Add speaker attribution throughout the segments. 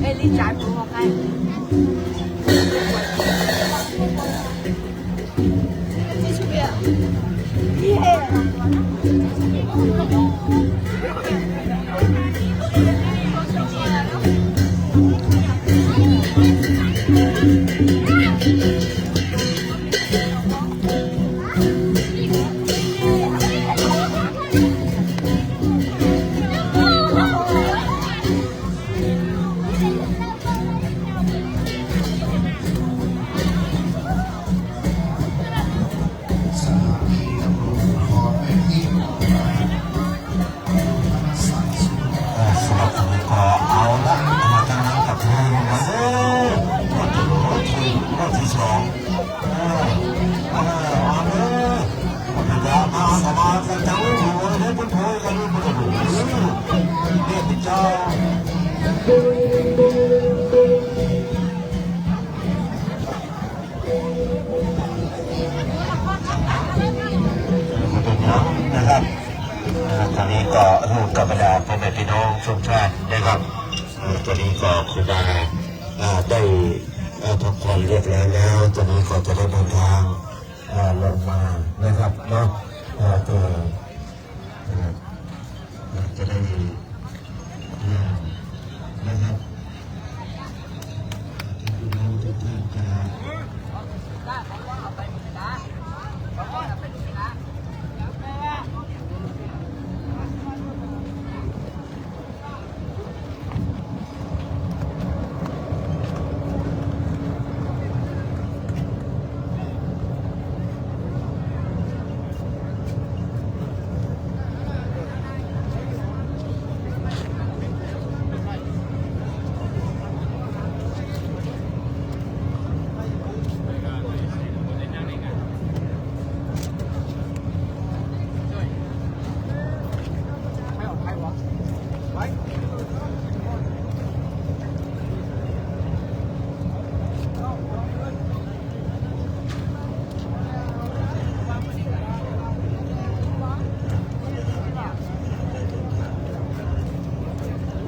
Speaker 1: 哎，你站住我看。继续变。
Speaker 2: นะครับตอนนี้ก็รูปกับบรรดาพ่อแม่พี่น้องชมชาตินะครับตอนนี้ก็ครูบาได้พักผ่อนเรียบร้อยแล้วตอนนี้ก็จะได้เดินทางลงมานะครับเนาะก็จะได้นะครับ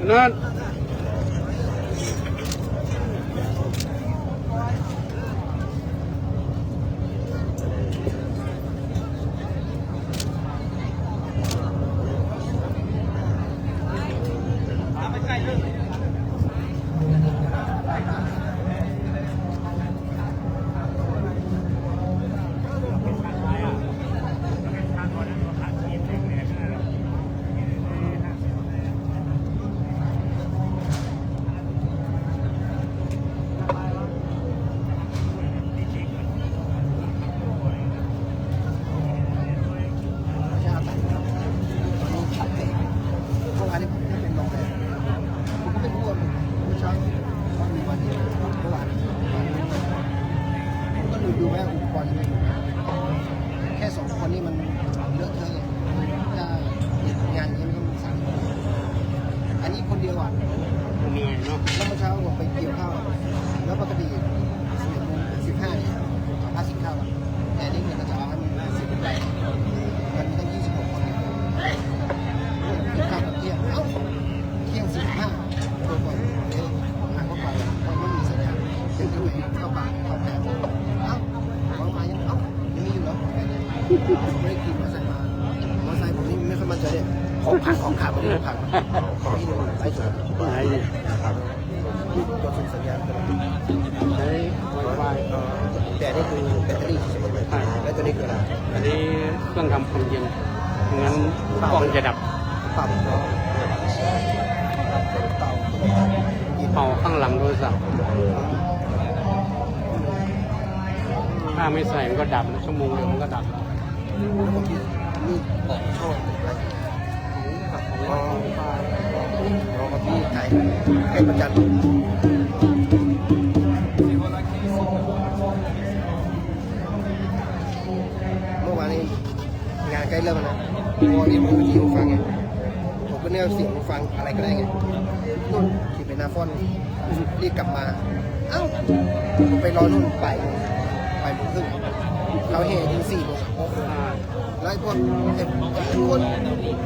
Speaker 3: นั่น
Speaker 4: ดูแม่อุปกรณ์แค่2 คนนี่มันเลอะเทอะถ้างานนี้มันต้องสั่งอันนี้คนเดียวอ่ะเหนื่อยเนาะแล้วเมื่อเช้าผมไปเกี่ยวข้าวแล้วปกติ11:15เนี่ยเอาผ้าสีข้าวแต่นี่เงินจะเอาให้มัน10 ไปมันมีตั้ง26 คนกินข้าวกับเที่ยงเอ้าเที่ยง15ตัวก่อนหาเข้าไปมันไม่มีสัญญาณเดี๋ยวดูเข้าไปเข้าแผงเอ้าวางมายังเอ้ายังมีอยู่เหรอไม่ได้กินมอเตอร์ไซค์ผมนี่ไม่ค่อยมั่นใจเนี่ยของขาดผมไม่พังของที่เราไล่จุดไหนนะครับตัวส่งสัญญาณใช้ไวไฟแต่นี่คือแบตเตอรี่ที่ใช้แล้วตัวนี้คืออะไร
Speaker 3: อันนี้เครื่องทำความเย็นงั้นกล้องจะดับ
Speaker 4: เป่า
Speaker 3: เป่าข้างหลังโทรศัพท์ถ้าไม่ใส่มันก็ดับนะชั่วโมงเดียวมันก็ดับ
Speaker 4: แล้วผมมีออกช่องรอมาที่ไก่ประจันเมื่อวานนี้งานใกล้เริ่มแล้วนะพอที่ผมไปที่ฟังไงผมก็เนี่ยเสียงฟังอะไรก็ได้ไงนู่นที่เป็นนาฟอนรีบกลับมาเอ้าไปรอนู่นไปโมงครึ่งเราเฮถึง4 โมง แล้วไอ้พวกคน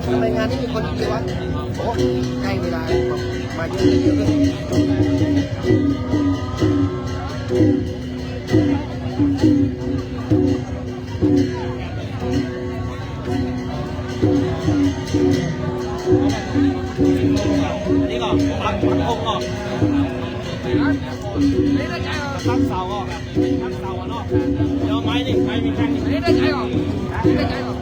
Speaker 4: ทำไมงานนี้มีคนเยอะวะโอ้ใกล้เวลามาเยอะเลย
Speaker 3: นี่ก็ปักคงออกตั้งเสาออกตั้งเสาออกเดี๋ยวไม้นี่ไม้มีแค่นี้ไม่ได้ใจออกไม่ได้ใจออก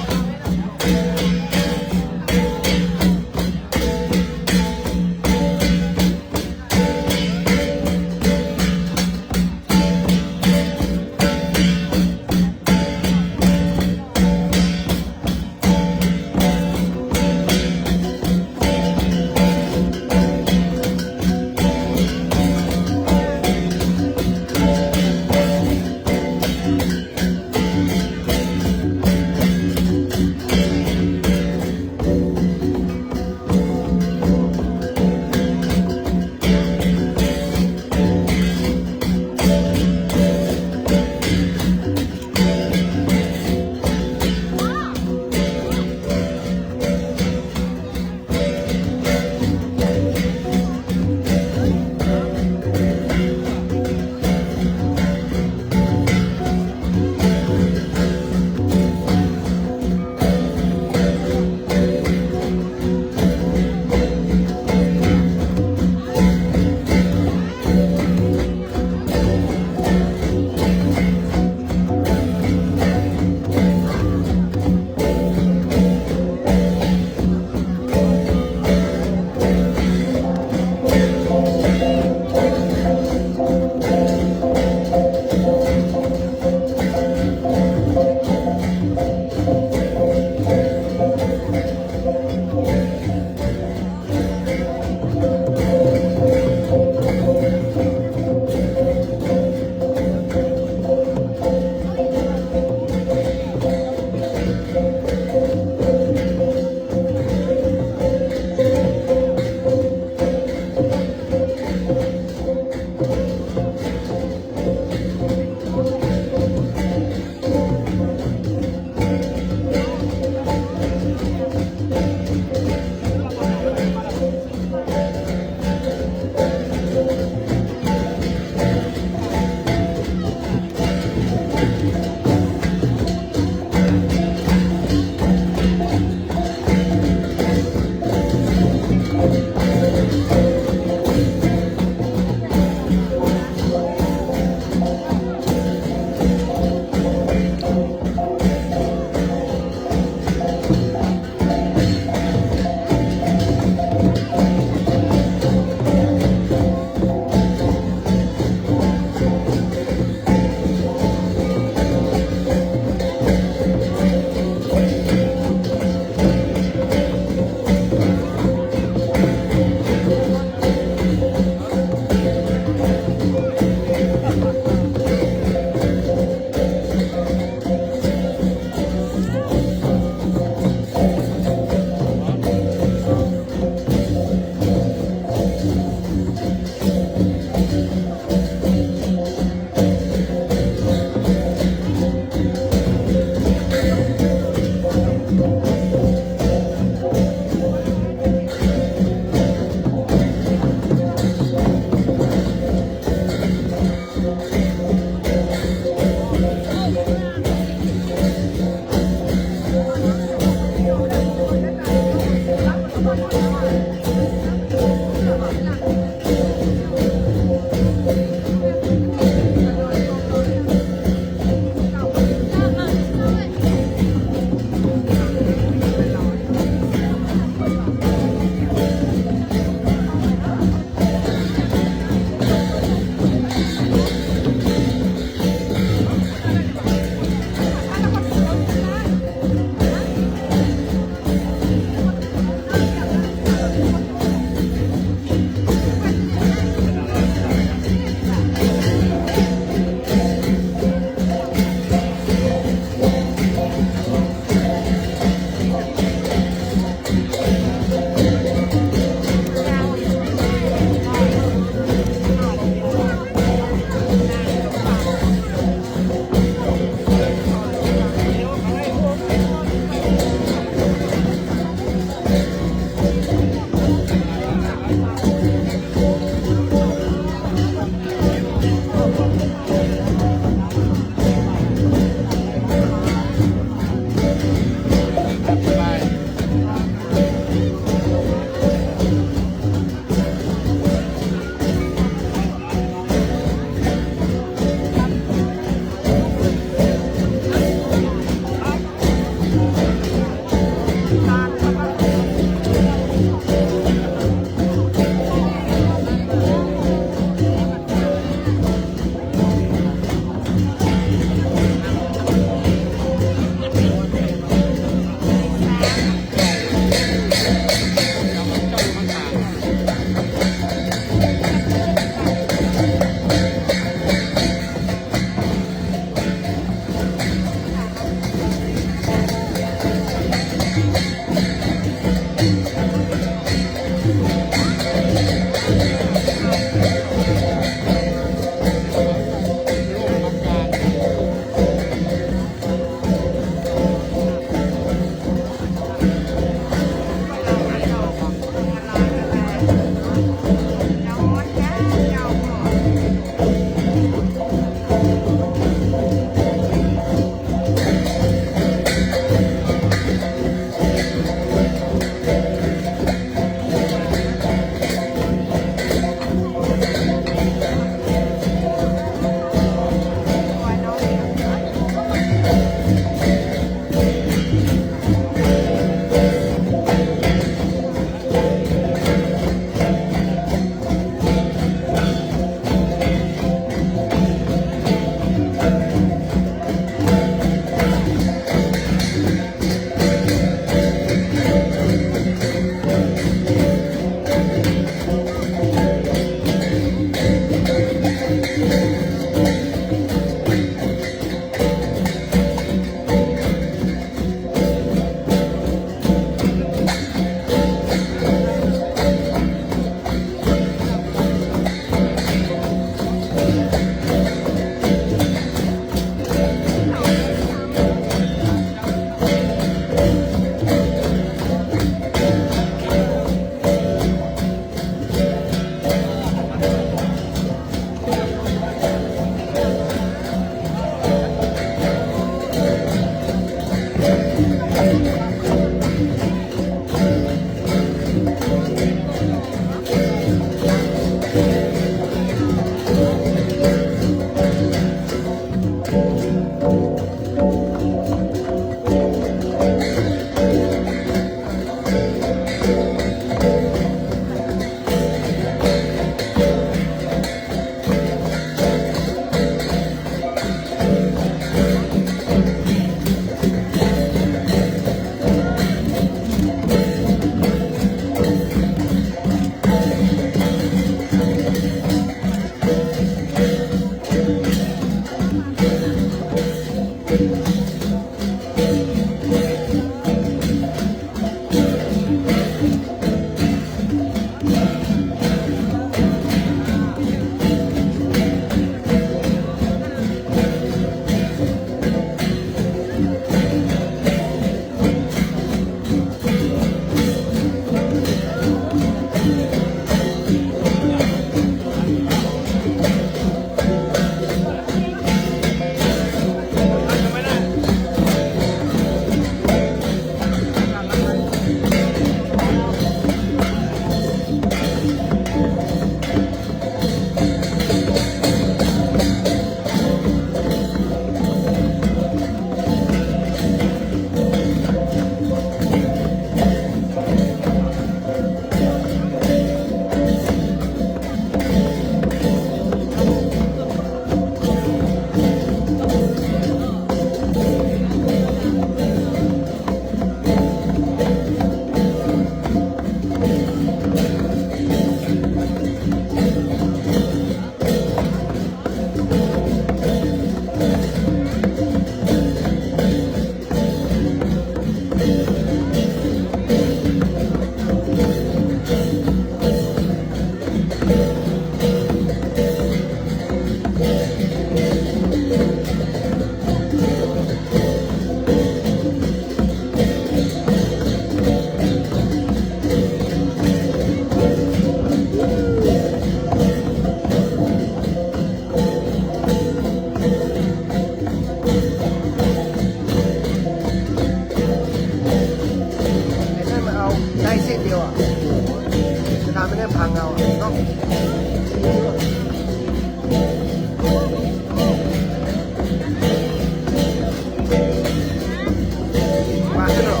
Speaker 4: มาขึ้นหรอ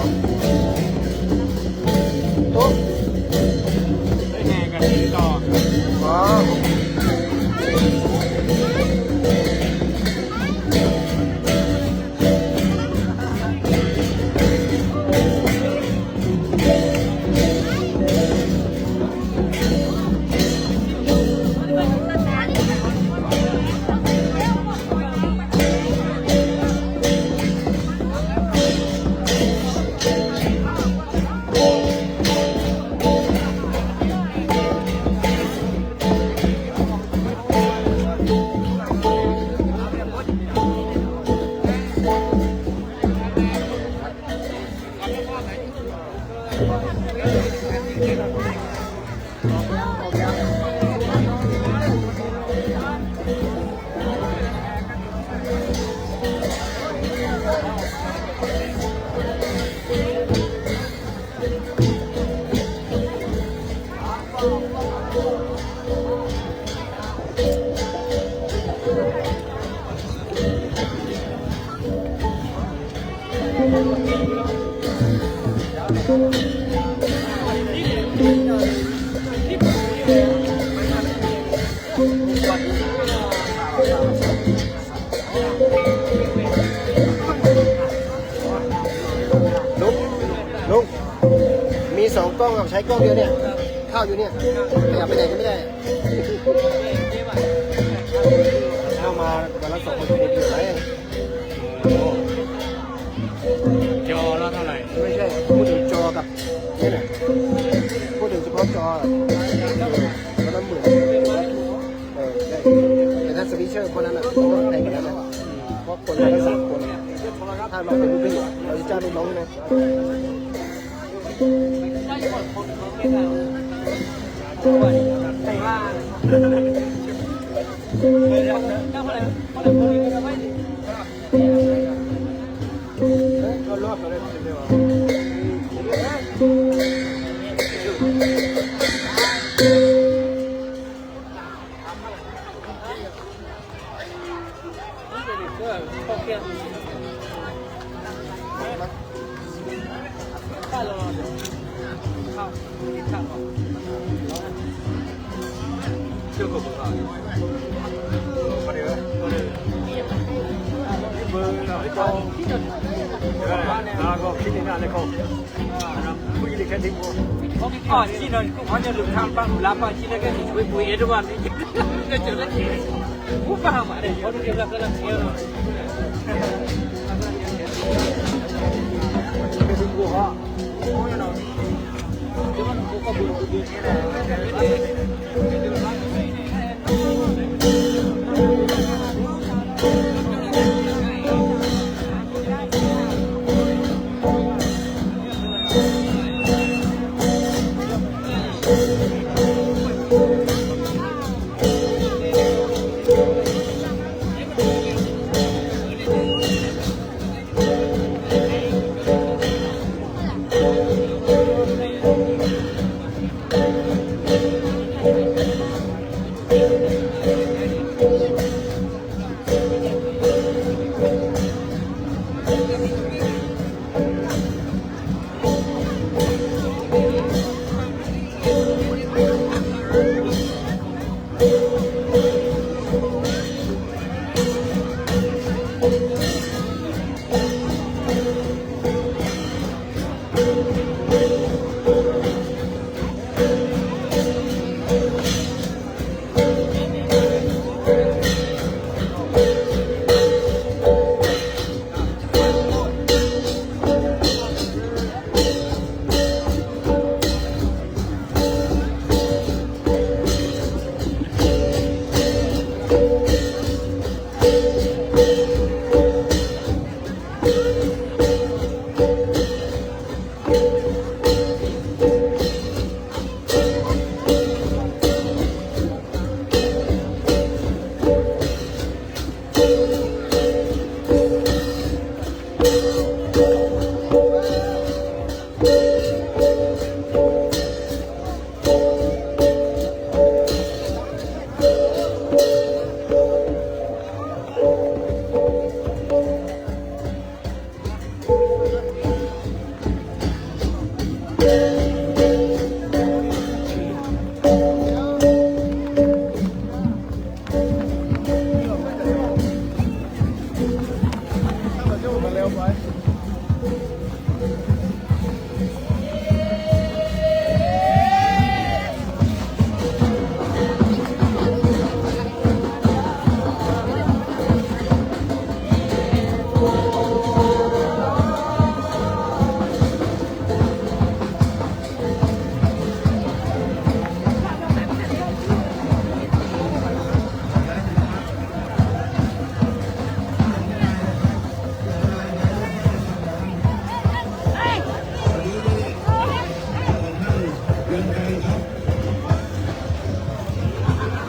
Speaker 4: โต๊ะ
Speaker 3: ได้แห่กันต่อ
Speaker 4: อ๋อลุงมี2 กล้องกับใช้กล้องเดียวเนี่ยเข้าอยู่เนี่ยขยับไปไหนก็ไม่ได้เข้ามาวันละ2 คนเดียวไร
Speaker 3: จอแล้วเท่าไหร่
Speaker 4: ไม่ใช่พูดถึงจอกับนี่แหละพูดถึงเฉพาะจอวันละ10,000แต่ถ้าสวิตเชอร์คนนั้นอ่ะต้องแพงกว่านั้นนะเพราะคนละ3 คนถ้าเราเป็นลูกพี่เราจะจ้างลูกน้องใช่ไหมก็รอบเราได้เร็ว
Speaker 3: 哦，记得好像是看办公，哪怕记得跟你回归的吧，那就是不办嘛的，我都觉得跟他没有。
Speaker 4: ไม่ถึงกูฮะ
Speaker 3: Hãy subscribe cho kênh Ghiền Mì Gõ để không bỏ lỡ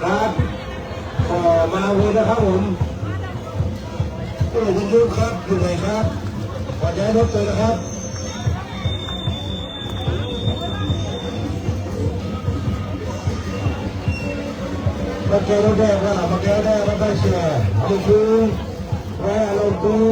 Speaker 2: ครับมาเลยนะครับผมคุณยุทธครับอยู่ไหนครับขอย้ายรถเลยนะครับมาแก้รถแดงครับมาแก้ได้มาได้เชียร์ลูกคือแม่ลูกคือ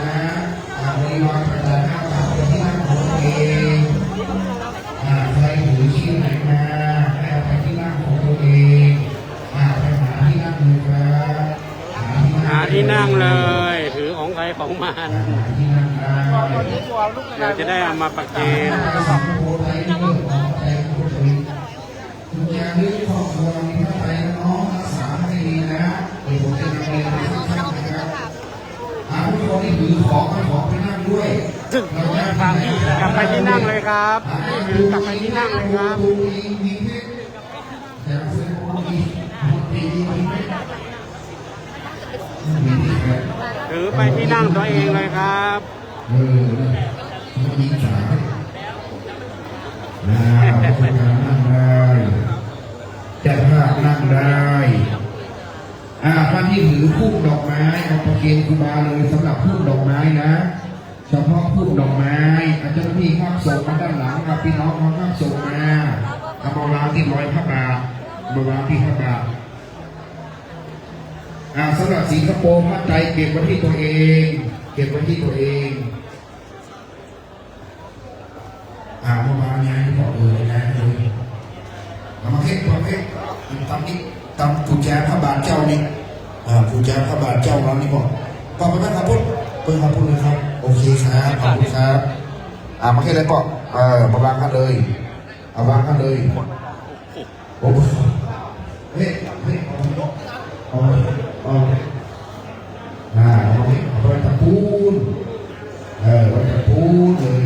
Speaker 2: นะบริวารประจำหน้าตาเป็นที่นั่งของตัวเองใครถือชื่อไหนมาให้เอาไปที่นั่งของตัวเองไปหาที่นั่งเลยครับ
Speaker 3: หาที่นั่งเลยถือของใครของมัน
Speaker 2: หาที่นั่งได้
Speaker 3: เดี๋ยวจะได้เอามาประเคน
Speaker 2: คุณยายนี่ครอบครัวมีพระไตรน้องรักษาให้ดีนะเดี๋ยวผมจะนำเรียนไปให้ท่านนะครับทุกคนที่ถือของไปนั่งด้วย
Speaker 3: กลับไปที่นั่งเลยครับถือกลับไปที่นั่งเลยครับถือไปที่นั่งตัวเองเลยครับ
Speaker 2: ยิงสายนั่งได้จัดภาพนั่งได้ท่านที่ถือพุ่มดอกไม้เอาประเคนครูบาเลยสำหรับพุ่มดอกไม้นะเฉพาะพุ่มดอกไม้อาจารย์พี่ข้ามส่งมาด้านหลังครับพี่น้องเขาข้ามส่งมาเอามาวางที่รอยพระบาทมาวางที่พระบาทสำหรับสิงคโปร์ผ้าไตรเก็บไว้ที่ตัวเองเก็บไว้ที่ตัวเองเมื่อวานนี้บอกเลยนะเอามาเก็บตำนี้ตำกุญแจพระบาทเจ้านี่กุญแจพระบาทเจ้าเรานี่บอกปอกไปไหมครับพุทธเปิดครับพุทธเลยครับโอเคครับขอบคุณครับมาเก็บเลยปอกมาวางกันเลยเอาวางกันเลยโอ้โหเฮ้ยเอาไปตะปูนไว้ตะปูนเลย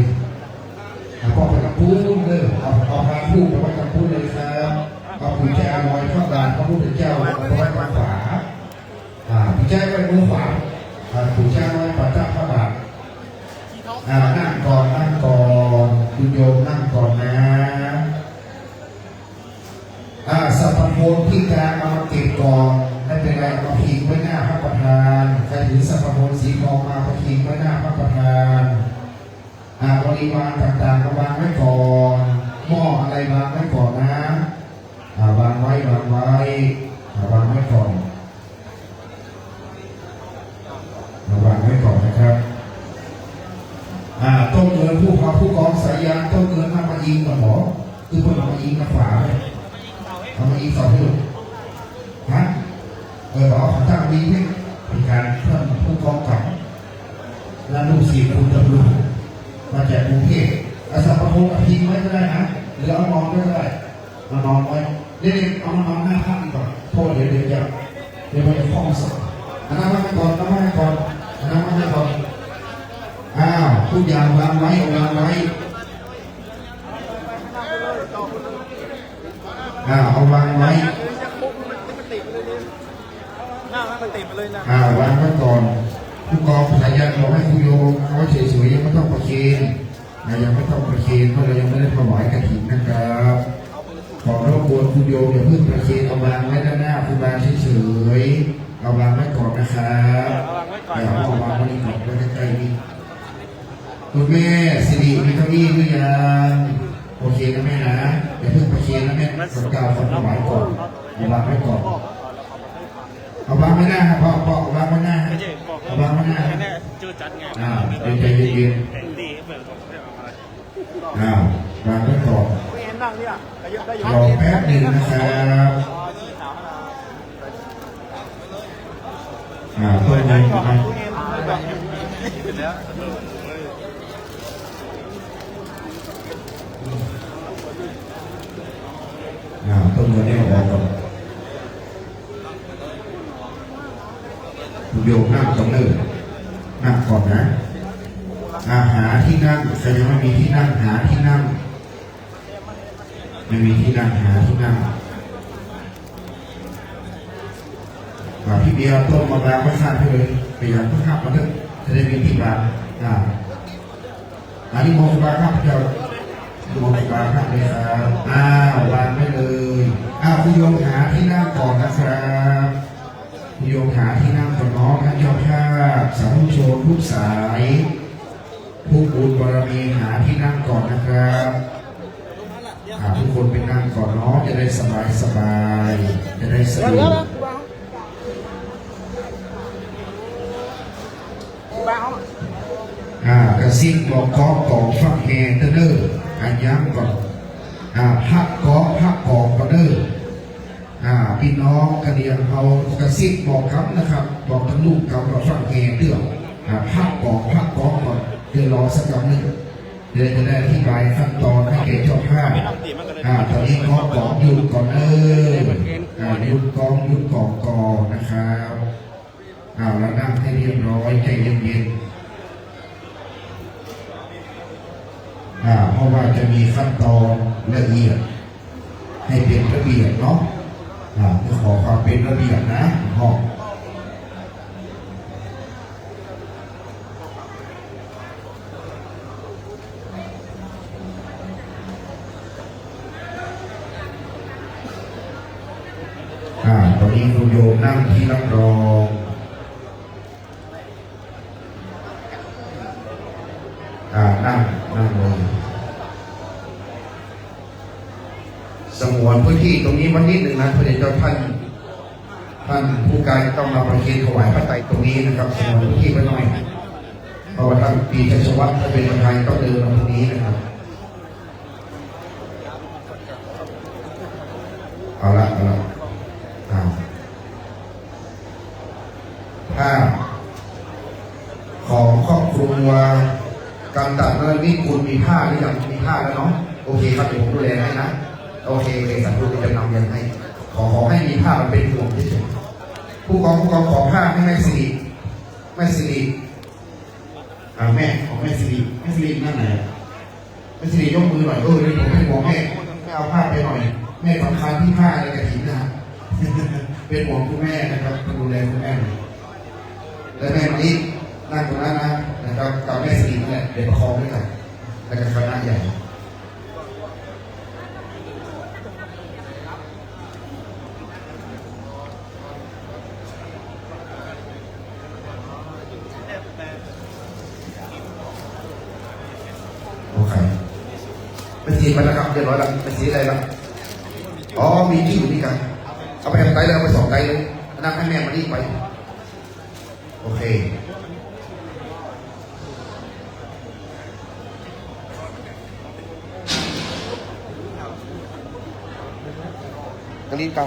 Speaker 2: ก็ไปตะปูนเลยเอาพาพูดไปไว้ตะปูนเลยครับเอากุญแจลอยพระบาทพระพุทธเจ้าเอาไว้มือขวากุญแจไว้มือขวากุญแจไว้พระเจ้าพระบาทนั่งก่อนคุณโยมนั่งก่อนนะสัพพโพธิที่กลางมาเก็บก่อนไม่เป็นไรมาพิงไว้หน้าพระประธานใครถือสัพพโพธิสีทองมาพิงไว้หน้าพระประธานบริวารต่างๆก็วางไว้ก่อนหม้ออะไรวางไว้ก่อนนะวางไว้ก่อนวางไว้ก่อนนะครับต้นเงินผู้กองสายยานต้นเงินมายิงกับหมอคือเพื่อนมายิงกับฝาเลยเอามายิงสองลูกเอาตั้งดีให้เป็นการเพิ่มผู้กองกับและลูก4คุณกับลูกมาจากกรุงเทพสัพพโพธิทิ้งไว้ก็ได้นะหรือเอานอนก็ได้มานอนไว้เด็กๆเอามานอนหน้าพักก่อนโทษเดี๋ยวมันจะคล้องสักน้ำให้ก่อนทุกอย่างวางไว้เอาวางไว้วางไว้ก่อนผู้กองสายยันเราให้ผู้โยมเอาไว้เฉยๆยังไม่ต้องประเคนยังไม่ต้องประเคนเพราะเรายังไม่ได้ถวายกฐินนะครับขอรบกวนผู้โยมอย่าเพิ่งประเคนเอาวางไว้ด้านหน้าผู้บาเฉยๆเอาวางไว้ก่อนนะครับเอาวางไว้ก่อนไว้ใกล้ๆนี่คุณแม่สิริมีเก้าอี้หรือยังโอเคนะแม่นะอย่าเพิ่งประเคนนะแม่สักการถวายก่อนเอาวางไว้ก่อนเอาวางไว้หน้าครับพ่อวางไว้หน้าเอาวางไว้หน้าใจเย็นวางไว้ก่อนรอแป๊บหนึ่งนะครับเพื่อนยังต้นเงินนี่ออกก่อนโยมนั่งตรงนี้นั่งก่อนนะหาที่นั่งใครยังไม่มีที่นั่งหาที่นั่งไม่มีที่นั่งหาที่นั่งพี่เบียร์ต้นมาวางไว้ข้างพี่เลยไปยังข้างมาเถอะจะได้มีที่วางอันนี้โมบาครับเจ้าโมบาครับเลยครับวางไม่เลยคุณโยมหาที่นั่งก่อนนะครับคุณโยมหาที่นั่งก่อนน้องท่านเจ้าภาพสาธุชนทุกสายผู้บุญบารมีหาที่นั่งก่อนนะครับทุกคนไปนั่งก่อนน้องจะได้สบายจะได้สะดวก
Speaker 5: กระซิบบอกกองกองฟังแฮเตอร์อันย้ำก่อนพักกองก็เด้อพี่น้องกระเดียงเขากระซิบบอกครับนะครับบอกทั้งลูกเขาเราฟังแฮเรื่องพักกองก่อนเดี๋ยวรอสักคำหนึ่งเดี๋ยวจะได้อธิบายขั้นตอนให้แก่เจ้าภาพตอนนี้กองหยุดก่อนหยุดกองนะครับแล้วนั่งให้เรียบร้อยใจเย็นๆเพราะว่าจะมีขั้นตอนละเอียดให้เป็นระเบียบเนาะจะขอความเป็นระเบียบนะห้องตอนนี้คุณโยมนั่งที่รับรองนั่งเลยสงวนพื้นที่ตรงนี้วันนิดหนึ่งนะพระเดชเจ้าท่านผู้การต้องมาประเคนถวายพระไตรตรงนี้นะครับสงวนพื้นที่ไว้หน่อยเพราะว่าท่านปีชัชวัฒน์ถ้าเป็นประธานต้องเดินมาตรงนี้นะครับเอาละผ้าของครอบครัวการตัดแล้วนี่คุณมีผ้าหรือยังมีผ้าแล้วเนาะโอเคครับเดี๋ยวผมดูแลให้นะโอเคสัตว์จะนำยังให้ขอให้มีผ้ามันเป็นห่วงที่สุดผู้กองขอผ้าให้แม่สิริแม่ของแม่สิรินั่นไหนแม่สิริยกมือหน่อยเดี๋ยวผมให้บอกแม่เอาผ้าไปหน่อยแม่สำคัญที่ผ้าในกระถิ่นนะเป็นห่วงคุณแม่นะครับดูแลคุณแม่และแม่วันนี้นั่งตรงนั้นนะครับกับแม่สิรินั่นแหละเดี๋ยวประคองด้วยกันและกับคณะใหญ่โอเคเป็นสีมันนะครับเรียบร้อยแล้วเป็นสีอะไรล่ะอ๋อมีที่อยู่นี่กันเอาไปทำไตเลยเอาไป2 ไตเลยนั่งให้แม่มานี่ไปโอเคกระดิ่งเก่า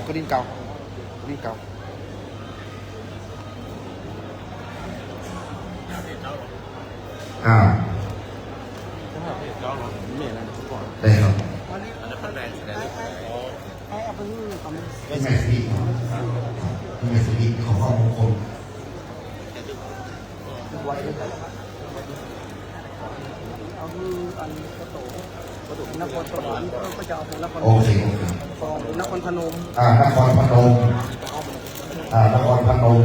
Speaker 5: ได้ครับแม่สิริของพ่อมงคล
Speaker 4: นครสวรรค์ก็จะเอาเป็นนคร
Speaker 5: โอเคน
Speaker 4: ครพนม
Speaker 5: นครพนม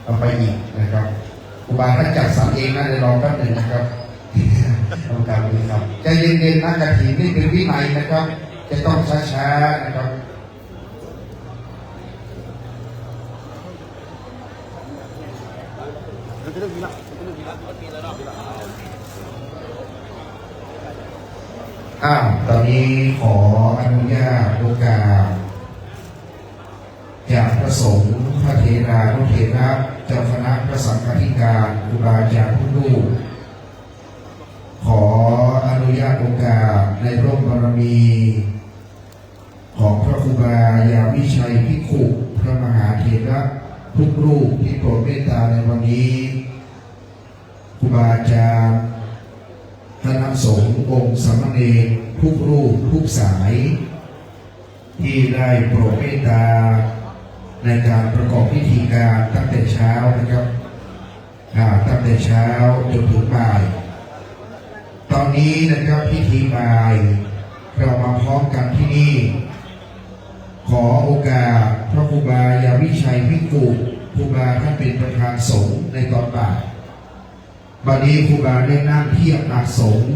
Speaker 5: เอาไปอีกนะครับครูบาท่านจัดสรรเองนะเดี๋ยวรอแป๊บหนึ่งนะครับทำการนี้ครับใจเย็นๆนะกระถิ่นนี่เป็นวินัยนะครับจะต้องช้าๆนะครับตอนนี้ขออนุญาตโอกาสจากพระสงฆ์พระเถรานุเถระเจ้าคณะพระสังฆาธิการครูบาอาจารย์ผู้ลูกขออนุญาตโอกาสในร่มบารมีของพระครูบายาวิชัยภิกขุพระมหาเถระทุกรูปที่โปรดเมตตาในวันนี้ครูบาอาจารย์คณะสงฆ์องค์สามเณรทุกรูปทุกสายที่ได้โปรดเมตตาในการประกอบพิธีการตั้งแต่เช้านะครับตั้งแต่เช้าจนถึงบ่ายตอนนี้นะครับพิธีบ่ายเรามาพร้อมกันที่นี่ขอโอกาสพระครูบายาวิชัยภิกขุครูบาท่านเป็นประธานสงฆ์ในตอนบ่ายบัดนี้ครูบาได้นั่งเทียบอักสงฆ์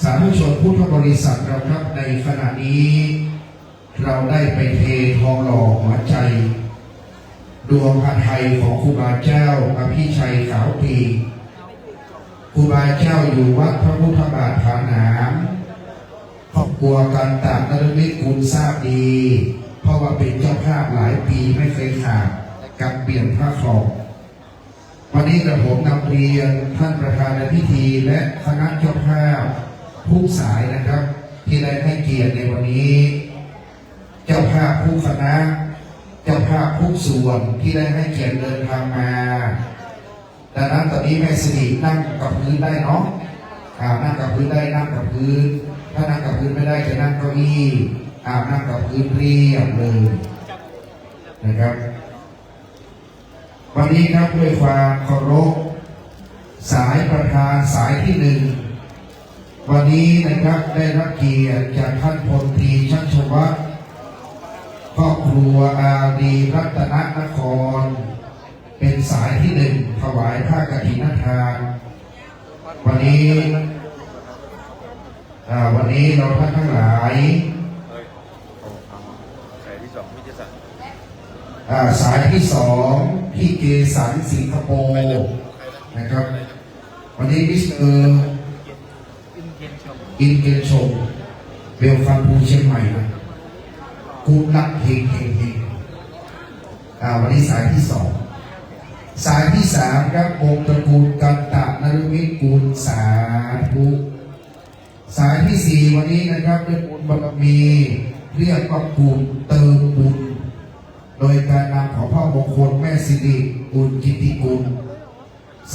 Speaker 5: สาธุชนพุทธบริษัทเราครับในขณะนี้เราได้ไปเททองหล่อหัวใจดวงพระไทยของครูบาเจ้าอภิชัยขาวปีครูบาเจ้าอยู่วัดพระพุทธบาทผาหนามครอบครัวการตากนรมิตรคุณทราบดีเพราะว่าเป็นเจ้าภาพหลายปีไม่เคยขาดการเปลี่ยนผ้าครอง วันนี้กระผมนำเรียนท่านประธานในพิธีและคณะเจ้าภาพทุกสายนะครับ ที่ได้ให้เกียรติในวันนี้ เจ้าภาพทุกคณะเจ้าภาพทุกส่วนที่ได้ให้เกียรติเดินทางมาดังนั้นตอนนี้แม่สิรินั่งกับพื้นได้เนาะนั่งกับพื้นได้นั่งกับพื้นถ้านั่งกับพื้นไม่ได้จะนั่งเก้าอี้นั่งกับพื้นเรียบเลยนะครับวันนี้ครับด้วยความเคารพสายประธานสายที่หนึ่งวันนี้นะครับได้รับเกียรติจากท่านพลตรีชัชวัฒน์ครอบครัวอาดีรัตนนครเป็นสายที่หนึ่งถวายผ้ากฐินทานวันนี้เราท่านทั้งหลายสายที่สองที่เกสันสิงคโปร์นะครับวันนี้มิสเตอร์อินเกนชงเบลฟันภูเชียงใหม่นะกูนักเฮงวันนี้สายที่สองสายที่สามครับองค์ตระกูลกันตะนฤมิตกุลสาธุสายที่สี่วันนี้นะครับด้วยบุญบารมีเรียกว่ากุลเติมบุญโดยการนำของพระมงคลแม่สิริบุญกิติกุล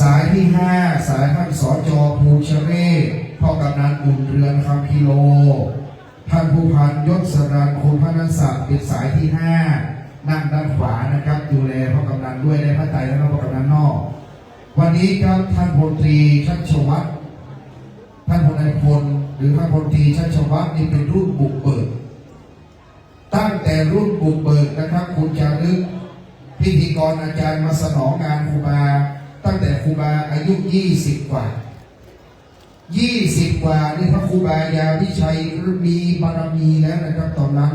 Speaker 5: สายที่ห้าสายท่านสจ.ภูเชเรศพ่อกำนันบุญเรือนคำพิโลท่านผู้พันยศสรันคุณพระนันศักดิ์เป็นสายที่ห้านั่งด้านขวานะครับดูแลพ่อกำนันด้วยได้พระไตรและพ่อกำนันนอกวันนี้ครับท่านพลตรีชัชวัฒน์ท่านพลนายพลหรือท่านพลตรีชัชวัฒน์นี่เป็นรุ่นบุกเบิกตั้งแต่รุ่นบุกเบิกนะครับคุณจารึกพิธีกรอาจารย์มาสนองงานครูบาตั้งแต่ครูบาอายุ20 กว่านี่พระครูบายาวิชัยมีบารมีแล้วนะครับตอนนั้น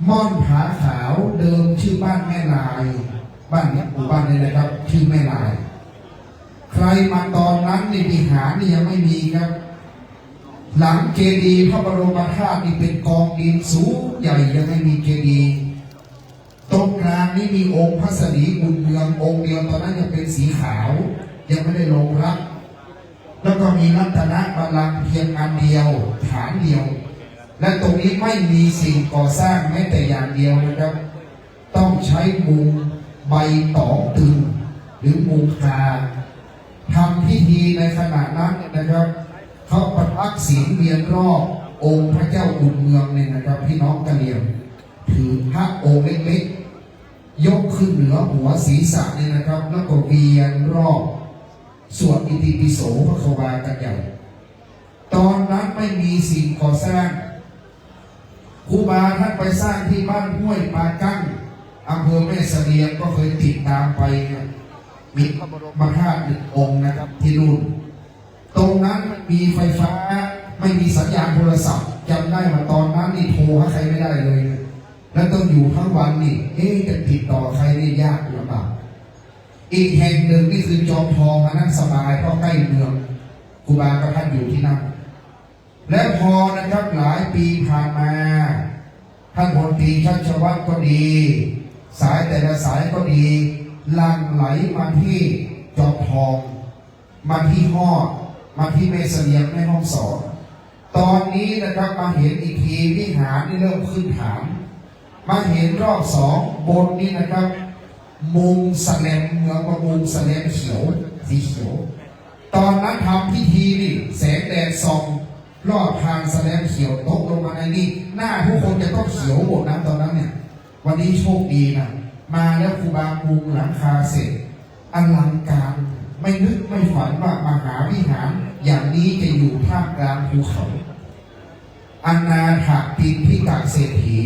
Speaker 5: ม่อนผาขาวเดิมชื่อบ้านแม่ลายบ้านนี้หมู่บ้านนี้นะครับชื่อแม่ลายใครมาตอนนั้นในวิหารนี่ยังไม่มีครับหลังเจดีย์พระบรมธาตุนี่เป็นกองดินสูงใหญ่ยังไม่มีเจดีย์ตรงกลางนี่มีองค์พระสรีบุญเมืององค์เดียวตอนนั้นยังเป็นสีขาวยังไม่ได้ลงรักแล้วก็มีรัตนบัลลังก์เพียงอันเดียวฐานเดียวและตรงนี้ไม่มีสิ่งก่อสร้างแม้แต่อย่างเดียวนะครับต้องใช้มุงใบตองตึงหรือมุงคาทำพิธีในขณะนั้นนะครับเขาประทักศีลเวียนรอบองค์พระเจ้าบุญเมืองเนี่ยนะครับพี่น้องกะเหรี่ยงถือพระองค์เล็กๆยกขึ้นเหนือหัวศีรษะเนี่ยนะครับแล้วก็เวียนรอบสวดอิติปิโสพระขวากันใหญ่ตอนนั้นไม่มีสิ่งก่อสร้างครูบาท่านไปสร้างที่บ้านห้วยปากั้งอำเภอแม่เสลียงก็เคยติดตามไปมีพระบรมธาตุ1 องค์นะครับที่นู่นตรงนั้นมีไฟฟ้าไม่มีสัญญาณโทรศัพท์จำได้ว่าตอนนั้นนี่โทรหาใครไม่ได้เลยแล้วต้องอยู่ทั้งวันนี่จะติดต่อใครนี่ยากลำบากอีกแห่งหนึ่งนี่คือจอมทองอันนั้นสบายเพราะใกล้เมืองครูบาก็ท่านอยู่ที่นั่นและพอนะครับหลายปีผ่านมาท่านพลตรีชัชวัฒน์ก็ดีสายแต่ละสายก็ดีหลั่งไหลมาที่จอมทองมาที่ฮอดมาที่แม่เสลียงแม่ห้องสอนตอนนี้นะครับมาเห็นอีกทีวิหารนี่เริ่มขึ้นฐานมาเห็นรอบ2บนนี้นะครับมุงแสลมเมืองว่ามุงแสลมเขียวสีเขียวตอนนั้นทำพิธีนี่แสงแดดส่องรอบทางแสลมเขียวตกลงมาในนี้หน้าทุกคนจะต้องเขียวหมดนะตอนนั้นเนี่ยวันนี้โชคดีนะมาแล้วครูบามุงหลังคาเสร็จอลังการไม่นึกไม่ฝันว่ามหาวิหารอย่างนี้จะอยู่ท่ามกลางภูเขาอนาถปิณฑิกเศรษฐี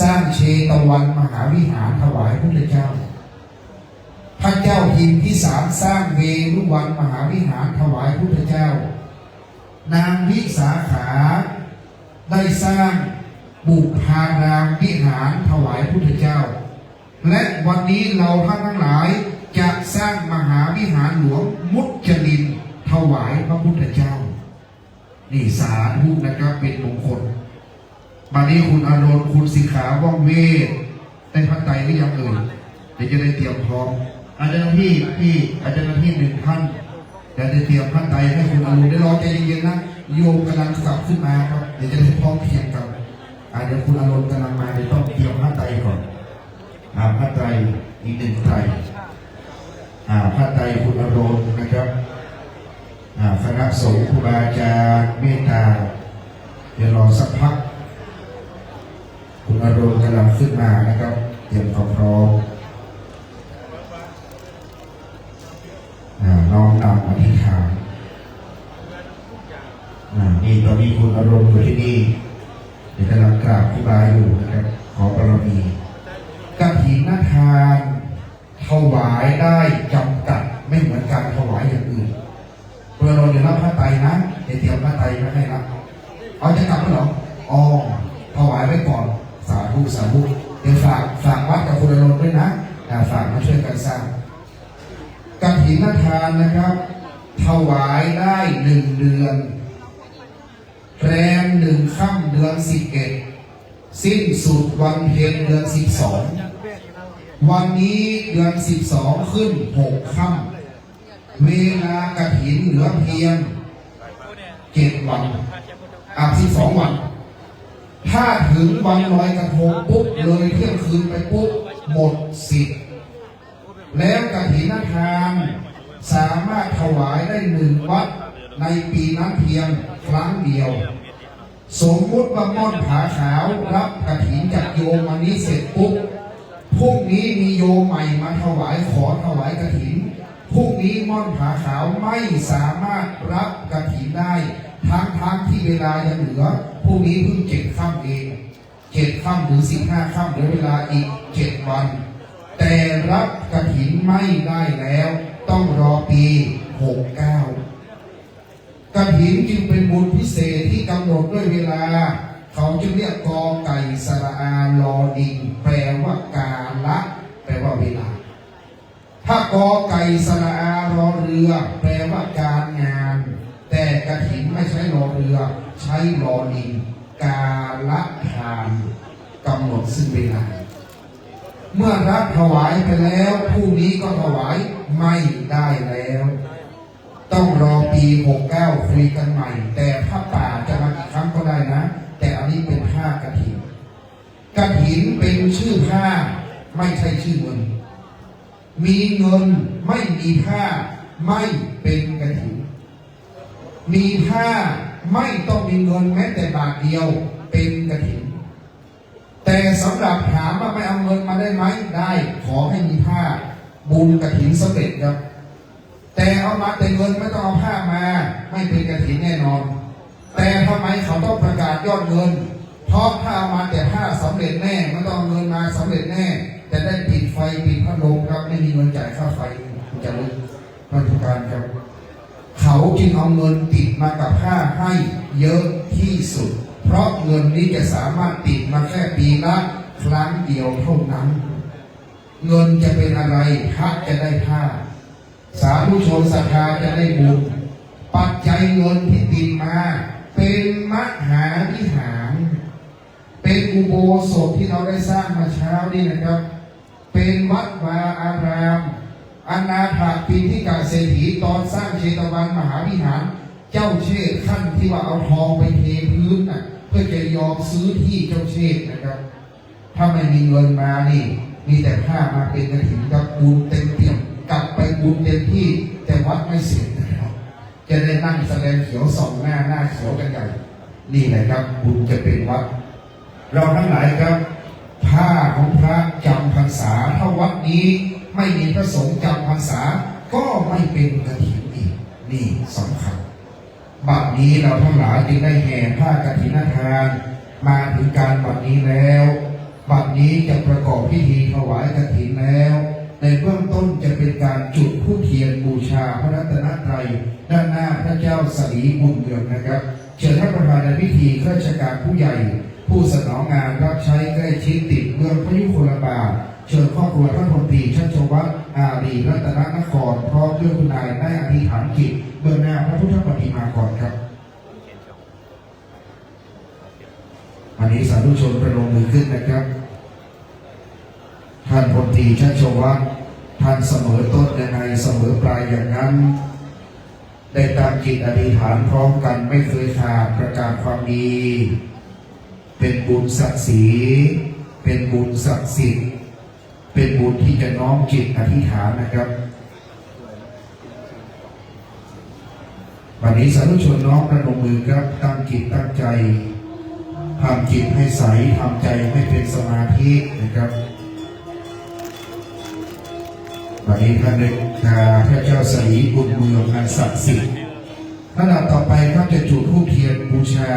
Speaker 5: สร้างเชตวันมหาวิหารถวายพระเจ้าพระเจ้าพิมพิสารสร้างเวรุวันมหาวิหารถวายพระเจ้านางวิสาขาได้สร้างบุพารามวิหารถวายพระเจ้าและวันนี้เราท่านทั้งหลายจะสร้างมหาวิหารหลวงมุจลินถวายพระพุทธเจ้านี่สาธุนะครับเป็นมงคลบัดนี้คุณอารมณ์คุณสิขาว่องเวทได้พระไตรหรือยังเอ่ยเดี๋ยวจะได้เตรียมพร้อม อาจารย์ที่หนึ่งท่านจะได้เตรียมผ้าไตรให้คุณอรุณได้รอใจเย็นๆนะโยมกำลังสับขึ้นมาครับเดี๋ยวจะได้พร้อมเพียงกันเดี๋ยวคุณอรุณกำลังมาเดี๋ยวต้องเตรียมผ้าไตรก่อนผ้าไตรอีกหนึ่งไตรผ้าไตรคุณอรุณนะครับคณะสงฆ์ครูบาอาจารย์เมตตาเดี๋ยวรอสักพักคุณอรุณกำลังขึ้นมานะครับเตรียมความพร้อมน้อมนำอธิษฐานนี่ตอนนี้คุณอรุณอยู่ที่นี่เดี๋ยวกำลังกราบครูบาอยู่นะครับขอบารมีกฐินทานถวายได้จำกัดไม่เหมือนการถวายอย่างอื่นเพื่อเราเดี๋ยวรับพระไตรนะเดี๋ยวเตรียมพระไตรมาให้นะเอาจะกลับแล้วเหรอถวายไว้ก่อนสาธุสาธุเดี๋ยวฝากวัดกับคุณอรุณด้วยนะฝากมาช่วยกันสร้างกฐินทานนะครับถวายได้1 เดือนแรม1 ค่ำเดือน 11สิ้นสุดวันเพ็ญเดือน 12วันนี้เดือน 12ขึ้น6 ค่ำเวลากฐินเหลือเพียง7 วัน12 วันถ้าถึงวันลอยกระทงปุ๊บเลยเที่ยงคืนไปปุ๊บหมดสิทธิ์แล้วกฐินทานสามารถถวายได้1 วัดในปีนั้นเพียงครั้งเดียวสมมุติว่าม่อนผาขาวรับกฐินจากโยมวันนี้เสร็จปุ๊บพรุ่งนี้มีโยมใหม่มาถวายขอถวายกฐินพรุ่งนี้ม่อนผาขาวไม่สามารถรับกฐินได้ทั้งที่เวลายังเหลือพรุ่งนี้เพิ่ง7 ค่ำเอง7 ค่ำหรือ15 ค่ำเหลือเวลาอีก7 วันแต่รับกฐินไม่ได้แล้วต้องรอปี69กฐินจึงเป็นบุญพิเศษที่กำหนดด้วยเวลาเขาจึงเรียกกอไก่สระอาลอดิงแปลว่ากาละแปลว่าเวลาถ้ากอไก่สระอารอเรือแปลว่าการงานแต่กฐินไม่ใช้รอเรือใช้รอดิงกาละทานกำหนดซึ่งเวลาเมื่อรับถวายไปแล้วผู้นี้ก็ถวายไม่ได้แล้วต้องรอปี69คุยกันใหม่แต่ผ้าป่าจะมาอีกครั้งก็ได้นะแต่อันนี้เป็นผ้ากฐินกฐินเป็นชื่อผ้าไม่ใช่ชื่อเงินมีเงินไม่มีผ้าไม่เป็นกฐินมีผ้าไม่ต้องมีเงินแม้แต่บาทเดียวเป็นกฐินแต่สำหรับถามว่าไม่เอาเงินมาได้ไหมได้ขอให้มีผ้าบุญกฐินสำเร็จครับแต่เอามาแต่เงินไม่ต้องเอาผ้ามาไม่เป็นกฐินแน่นอนแต่ทำไมเขาต้องประกาศยอดเงินเพราะถ้าเอามาแต่ผ้าสำเร็จแน่ไม่ต้องเอาเงินมาสำเร็จแน่แต่ได้ปิดไฟปิดพัดลมครับไม่มีเงินจ่ายค่าไฟคุณจะรู้ราชการครับเขาจึงเอาเงินติดมากับผ้าให้เยอะที่สุดเพราะเงินนี้จะสามารถติดมาแค่ปีละครั้งเดียวเท่านั้นเงินจะเป็นอะไรพระจะได้ผ้าสาธุชนศรัทธาจะได้บุญปัจจัยเงินที่ติดมาเป็นมหาวิหารเป็นอุโบสถที่เราได้สร้างมาเช้านี่นะครับเป็นวัดวาอารามอนาถปิณฑิกเศรษฐีตอนสร้างเชตวันมหาวิหารเจ้าเชษขั้นที่ว่าเอาทองไปเทพื้นเพื่อจะยอมซื้อที่เจ้าเชษนะครับถ้าไม่มีเงินมานี่มีแต่ผ้ามาเป็นกฐินกับบุญเต็มเปี่ยมกลับไปบุญเต็มที่แต่วัดไม่เสร็จนะครับจะได้นั่งแสดงเขียวส่องหน้าเขียวกันใหญ่นี่แหละครับบุญจะเป็นวัดเราทั้งหลายครับผ้าของพระจำพรรษาถ้าวัดนี้ไม่มีพระสงฆ์จำพรรษาก็ไม่เป็นกฐินอีกนี่สำคัญบัดนี้เราทั้งหลายจึงได้แห่ผ้ากฐินทานมาถึงการบัดนี้แล้วบัดนี้จะประกอบพิธีถวายกฐินแล้วในเบื้องต้นจะเป็นการจุดธูปเทียนบูชาพระรัตนตรัยด้านหน้าพระเจ้าสลีบุญเรืองนะครับเชิญท่านประธานในพิธีข้าราชการผู้ใหญ่ผู้สนองงานรับใช้ใกล้ชิดติดเมืองพยุคลบาทเชิญครอบครัวท่านพลตรีชัชวัฒน์อารีรัตนนครพร้อมด้วยคุณนายได้อธิษฐานจิตเบื้องหน้าพระพุทธปฏิมากรครับวันนี้สาธุชนประนมมือขึ้นนะครับท่านพลตรีชัชวัฒน์ ท่านเสมอต้นยังไงเสมอปลายอย่างนั้น ได้ตั้งจิตอธิษฐานพร้อมกันไม่เคยขาดประกาศความดี เป็นบุญศักดิ์ศรีเป็นบุญศักดิ์สิทธิ์เป็นบุญที่จะน้อมจิตอธิษฐานนะครับวันนี้สาธุชนน้อมประนมมือครับตั้งจิตตั้งใจทำจิตให้ใสทำใจให้เป็นสมาธินะครับวันนี้ท่านได้พระเจ้าศรีบุญเมืองอันศักดิ์สิทธิ์ขณะต่อไปครับจะจุดธูปเทียนบูชา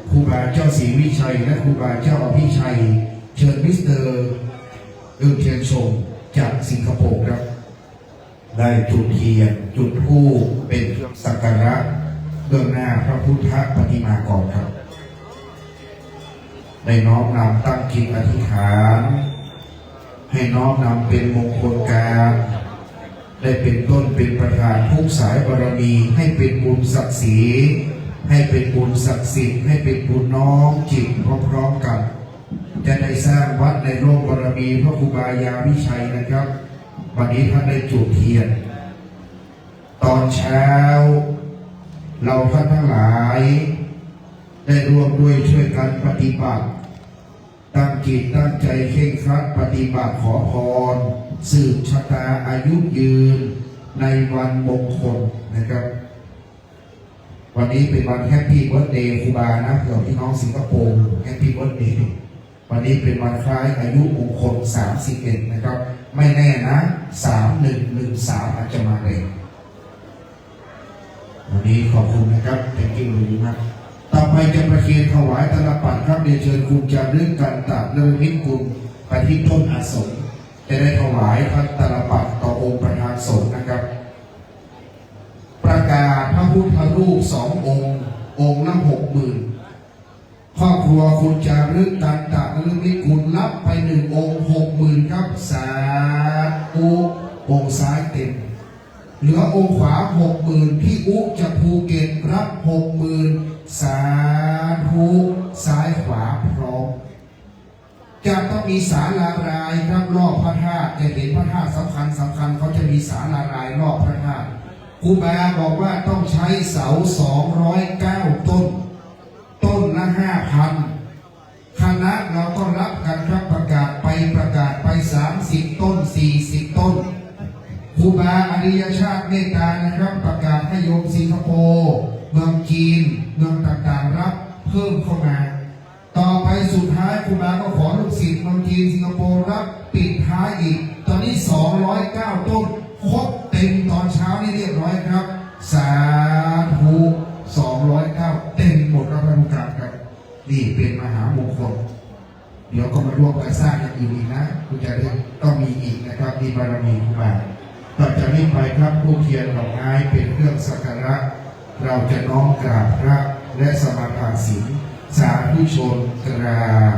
Speaker 5: ครูบาเจ้าศรีวิชัยและครูบาเจ้าอภิชัยเชิญมิสเตอร์เทียนชงจากสิงคโปร์ครับได้จุดเทียนจุดธูปเป็นเครื่องสักการะเบื้องหน้าพระพุทธปฏิมากรครับได้น้อมนำตั้งจิตอธิษฐานให้น้อมนำเป็นมงคลการได้เป็นต้นเป็นประธานทุกสายบารมีให้เป็นบุญศักดิ์ศรีให้เป็นบุญศักดิ์สิทธิ์ให้เป็นบุญน้อมจิตพร้อมๆกันจะได้สร้างวัดในโลกบารมีพระครูบายาวิชัยนะครับวันนี้ท่านได้จุดเทียนตอนเช้าเราท่านทั้งหลายได้ร่วมด้วยช่วยกันปฏิบัติตั้งจิตตั้งใจเคร่งครัดปฏิบัติขอพรสืบชะตาอายุยืนในวันมงคลนะครับวันนี้เป็นวันแฮปปี้เบิร์ธเดย์ครูบานะเผื่อพี่น้องสิงคโปร์แฮปปี้เบิร์ธเดย์วันนี้เป็นวันคล้ายอายุมงคล31นะครับไม่แน่นะ3113อาจจะมาเร็ววันนี้ขอบคุณนะครับเป็นกิ่งดีมากต่อไปจะประเคนถวายตลปัดครับเรียนเชิญคุณจารึกกันตัดเรื่องนิกุลไปที่ต้นอาสมจะได้ถวายพระตลปัดต่อองค์ประธานสงฆ์นะครับประกาศพระพุทธรูป2 องค์องค์ละ60,000ครอบครัวคุณจารึกกันตัดเรื่องนิกุลรับไป1 องค์60,000ครับสาธุองค์ซ้ายเต็มเหลือองค์ขวา60,000พี่อุ๊จะภูเก็ตรับ60,000สาธุซ้ายขวาพร้อมจะต้องมีศาลารายครับรอบพระธาตุจะเห็นพระธาตุสำคัญเขาจะมีศาลารายรอบพระธาตุครูบาบอกว่าต้องใช้เสา209 ต้นต้นละ5,000คณะเราก็รับกันครับประกาศไป30 ต้น40 ต้นครูบาอริยชาติเมตตานะครับประกาศให้โยมสิงคโปร์เมืองจีนเมืองต่างๆรับเพิ่มเข้ามาต่อไปสุดท้ายครูบาก็ขอลูกศิษย์เมืองจีนสิงคโปร์รับปิดท้ายอีกตอนนี้209 ต้นครบเต็มตอนเช้านี่เรียบร้อยครับสาธุ209เต็มหมดแล้วท่านผู้การครับนี่เป็นมหามงคลเดี๋ยวก็มาร่วมกันสร้างอย่างอื่นอีกนะคุณจะได้ต้องมีอีกนะครับมีบารมีครูบาต่อจากนี้ไปครับผู้เทียนดอกไม้เป็นเครื่องสักการะเราจะน้อมกราบพระและสมาทานศีลสาธุชนกราบ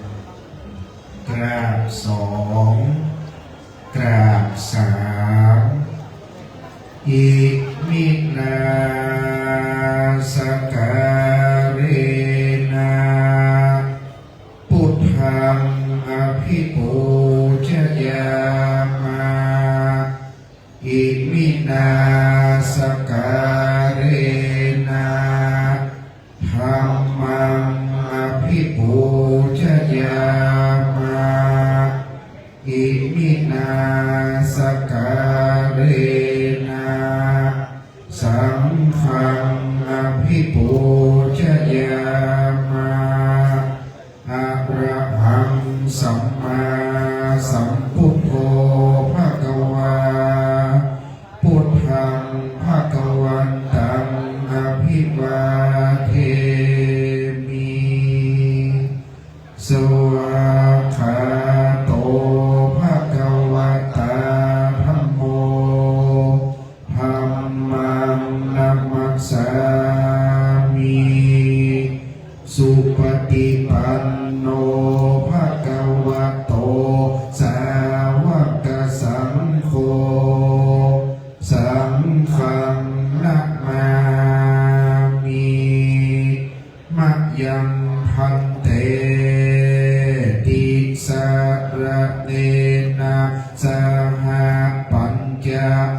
Speaker 5: 1กราบ2กราบ3อิมินาสการะพุทธังอภิปูชยามาอิมินาสการะธัมมังอภิปูชยามาอิมินาสการะสังฆังอภิปูชยามาอะระหังสัมมาสัมพุทโธภะคะวาพุทธังภะคะวัน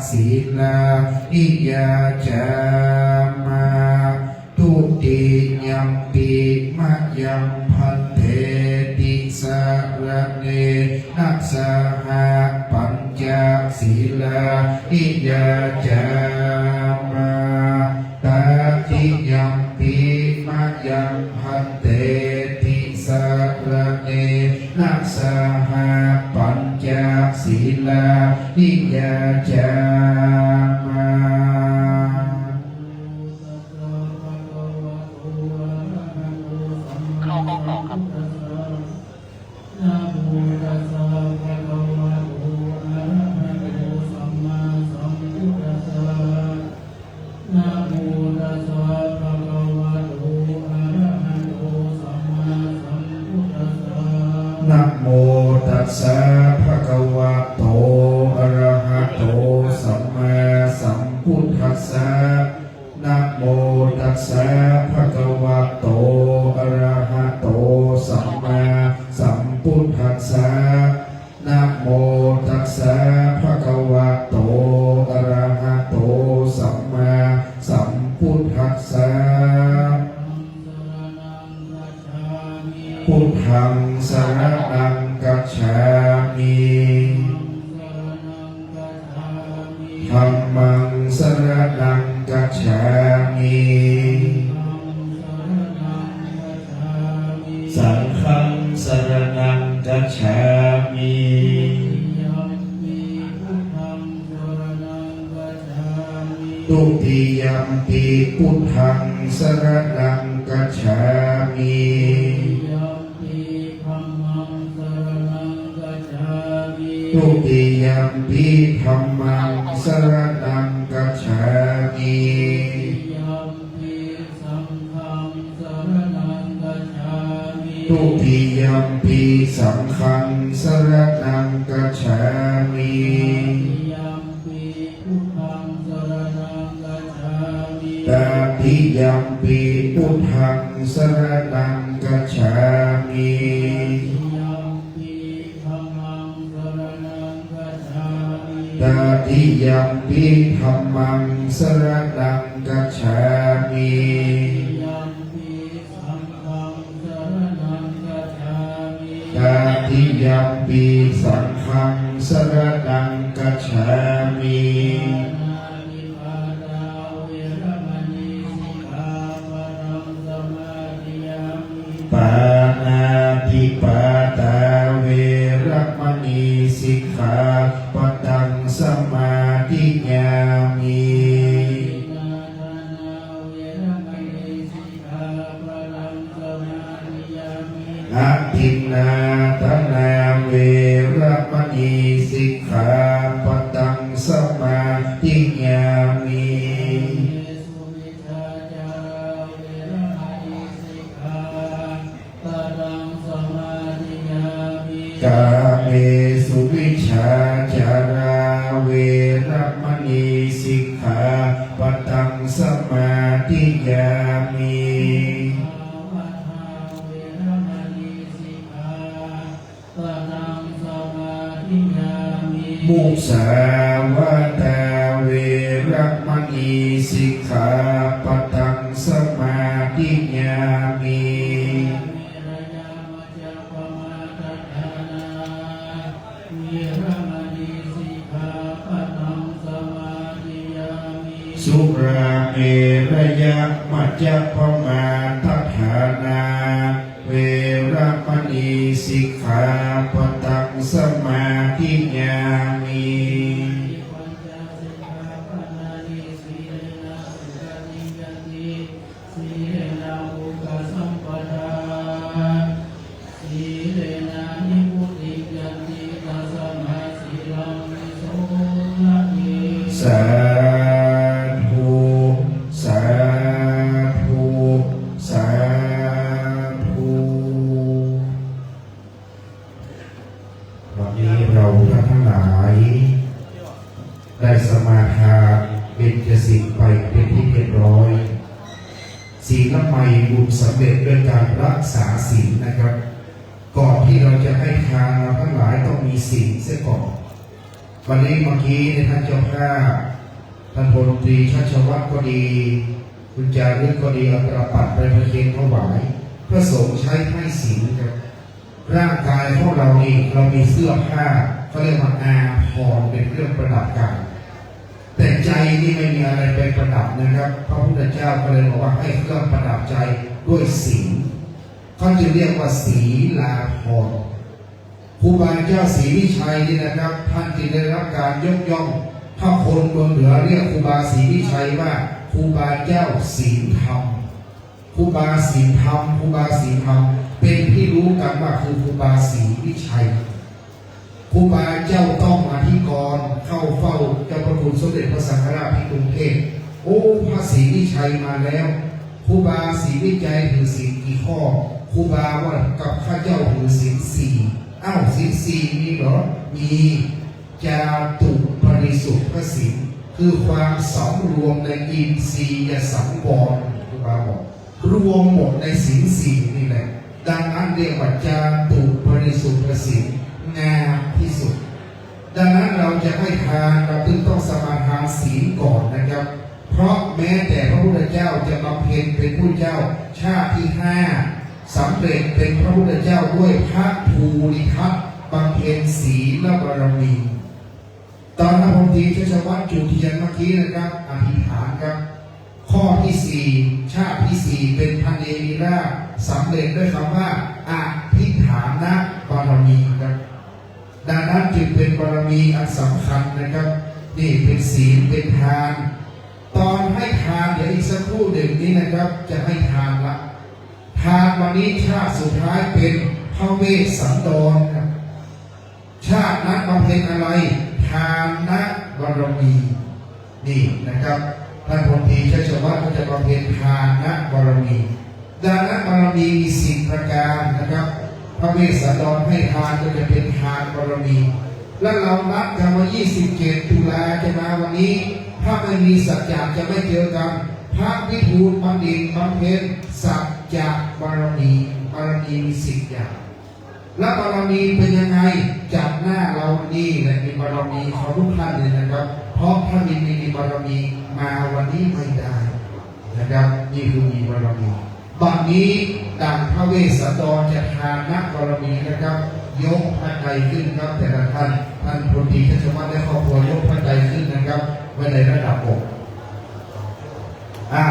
Speaker 5: ศีลานิยาจามาทุติยัมปิมะยังพันเตติสารเนนัสสหะปัญจศีลานิยาจามาตติยัมปิมะยังพันเตติสารเนนัสสหะปัญจศีลานิยาจามา
Speaker 3: เข้าห้องต่อครับ
Speaker 6: นะโมตัสสะภะคะวะโตอะระหะโตสัมมาสัมพุทธัสสะนะโมตัสสะภะคะวะโตอะระหะโตสัมมาสัมพุทธัสสะ
Speaker 5: นะโมตัสสะภะคะวะโตอะระหะโตสัมมาสัมพุทธัสสะนะโมตัสสะภะคะวะโตอะระหะโตสัมมาสัมพุทธัสสะนะโมตัสสะภะคะวะโตอะระหะโตสัมมาสัมพุทธัสสะพุทธังสรณังกัจฉามิธัมมังสรณังกัจฉามิสังฆังสรณังกัจฉามิตุติยัมปิพุทธังสรณังกัจฉามิตุติยัมปิธัมมังสรณังกัจฉามิตุติยัมปิสังฆังสรณังกัจฉามิตติยัมปิพุทธังสรณังกัจฉามิตติยัมปิธัมมังสรณังกัจฉามิตติยัมปิสังฆังสรณังกัจฉามิปานาติปาตาเวรมณีสิกขาปะทังสมาธิยามิอะทินนาทนาเวรมณีสิกขาปะทังสมาธิยามิกาเมสุวิชาจาราเวรมณีสิกขาปะทังสมาธิยามิมุสาวาตาเวรมณีสิกขาปะทังสมาธิยามิสุราเมรยะมัจจปมาทัฏฐานาเวรมณีสิกขาปะทังสมาธิยามิสาธุสาธุสาธุวันนี้เราทั้งหลายได้สมาทานเบญจศีลไปเป็นที่เรียบร้อยศีลใหม่บุญสำเร็จด้วยการรักษาศีลนะครับก่อนที่เราจะให้ทานเราทั้งหลายต้องมีศีลเสียก่อน วันนี้เมื่อกี้ในท่านเจ้าภาพท่านพลตรีชัชวัฒน์ก็ดีคุณจารึกก็ดีเอาประปัดไปประเคนถวายพระสงฆ์ใช้ให้ศีลครับร่างกายของเรานี่เรามีเสื้อผ้าเขาเรียกว่าอาภรณ์เป็นเครื่องประดับกายแต่ใจนี่ไม่มีอะไรเป็นประดับนะครับพระพุทธเจ้าก็เลยบอกว่าให้เครื่องประดับใจด้วยศีลเขาจะเรียกว่าศีลาภรณ์ครูบาเจ้าศรีวิชัยนี่นะครับท่านจึงได้รับการยกย่องถ้าคนเมืองเหนือเรียกครูบาศรีวิชัยว่าครูบาเจ้าศีลธรรมครูบาศีลธรรมครูบาศีลธรรมเป็นที่รู้กันว่าคือครูบาศรีวิชัยครูบาเจ้าต้องอธิกรเข้าเฝ้าเจ้าพระคุณสมเด็จพระสังฆราชที่กรุงเทพโอ้พระศรีวิชัยมาแล้วครูบาศรีวิชัยถือศีลกี่ข้อครูบาว่ากับข้าเจ้าถือศีลสี่ศีลสี่มีเหรอมีจาตุปริสุทธิ์ศีลคือความสำรวมในอินทรียสังวรครูบาบอกรวมหมดในศีลสี่นี่แหละดังนั้นเรียกว่าจาตุปริสุทธิ์ศีลงามที่สุดดังนั้นเราจะให้ทานเราต้องสมาทานศีลก่อนนะครับเพราะแม้แต่พระพุทธเจ้าจะบำเพ็ญเป็นผู้เจ้าชาติที่5สำเร็จเป็นพระพุทธเจ้าด้วยพระภูริทัตบำเพ็ญศีลบารมีตอนพระพรหมทีชัชวัฒน์จุดเทียนเมื่อกี้นะครับอธิษฐานครับข้อที่4ชาติที่4เป็นพันเอมิราชสำเร็จด้วยคำว่าอธิษฐานบารมีครับดังนั้นจึงเป็นบารมีอันสำคัญนะครับนี่เป็นศีลเป็นทานตอนให้ทานเดี๋ยวอีกสักครู่หนึ่งนี้นะครับจะให้ทานละทานวันนี้ชาติสุดท้ายเป็นพระเวสสันดรครับชาตินั้นบำเพ็ญอะไรทานบารมีนี่นะครับท่านพลตรีชัชวัฒน์ก็จะบำเพ็ญทานบารมีดังนั้นบารมีมี10ประการนะครับพระเวสสันดรให้ทานก็จะเป็นทานบารมีและเรานัดกันว่า27 ตุลาจะมาวันนี้ถ้าไม่มีสัจจะจะไม่เจอกันพระวิทูลบัณฑิตบำเพ็ญสัจจะบารมีมี10 อย่างและบารมีเป็นยังไงจับหน้าเรานี่แหละมีบารมีของทุกท่านเลยนะครับเพราะถ้ามีบารมีมาวันนี้ไม่ได้นะครับนี่คือมีบารมีบัดนี้ดังพระเวสสันดรจะทานบารมีนะครับยกพระไตรขึ้นครับแต่ละท่านพลตรีชัชวัฒน์และครอบครัวยกพระไตรขึ้นนะครับไว้ในระดับอก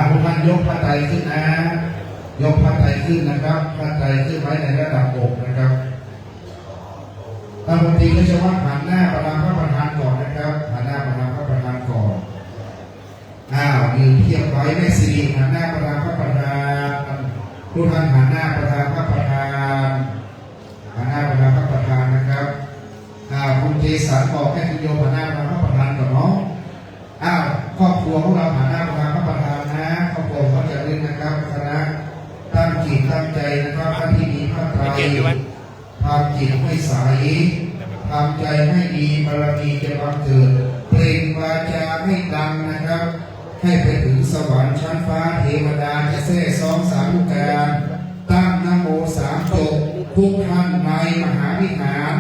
Speaker 5: ทุกท่านยกพระไตรขึ้นนะยกพระไตรขึ้นนะครับพระไตรขึ้นไว้ในระดับอกนะครับท่านพลตรีชัชวัฒน์หันหน้าประธานพระประธานก่อนนะครับหันหน้าประธานพระประธานก่อนยืนเทียบไว้แม่สิริหันหน้าประธานพระประธานทุกท่านหันหน้าประธานพระประธานหันหน้าประธานพระประธานนะครับคุณเจสันบอกให้คุณโยมหันหน้าประธานพระประธานก่อนเนาะครอบครัวของเราหันหน้าประธานพระประธานนะครอบครัวเขาจะเล่นนะครับคณะตั้งจิตตั้งใจนะครับท่านที่มีพระไตรทำจิตให้ใสทำใจให้ดีบารมีจะบังเกิดเปล่งวาจาให้ดังนะครับให้ไปถึงสวรรค์ชั้นฟ้าเทวดาจะแท้สองสาธุการตั้งนะโม3 จบทุกท่านในมหาวิหาร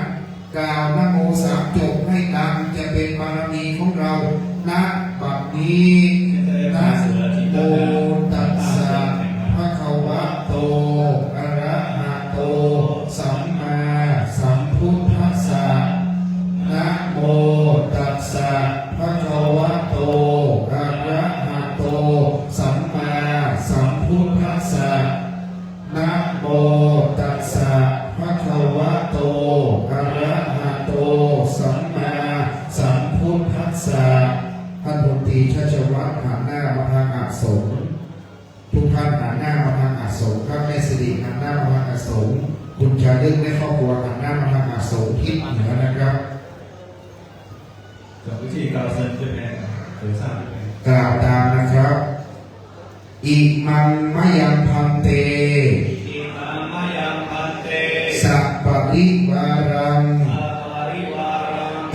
Speaker 5: กล่าวนะโม3 จบให้ดังจะเป็นบารมีของเราณบัดนี้นะโมตัสสะภะคะวะโตอะระหะโตสัมมาสัมพุทธัสสะนะโมตัสสะภะคะวะโตอะระหะโตสัมมาสัมพุทธัสสะนะโมตัสสะภะคะวะโตอะระหะโตสัมมาสัมพุทธัสสะท่านพลตรีชัชวัฒน์หันหน้ามาทางอาสมทุกท่านหันหน้ามาทางอาสมครับแม่สิริหันหน้ามาทางอาสมคุณจารึกและครอบครัวหันหน้ามาทางอาสมทิศเหนือนะครับ
Speaker 7: กับวิธีการเซ็นเป็นไงเคยทราบไหม
Speaker 5: กล่าวตามนะครับอิมังมะยังพันเตสัพปริวารัง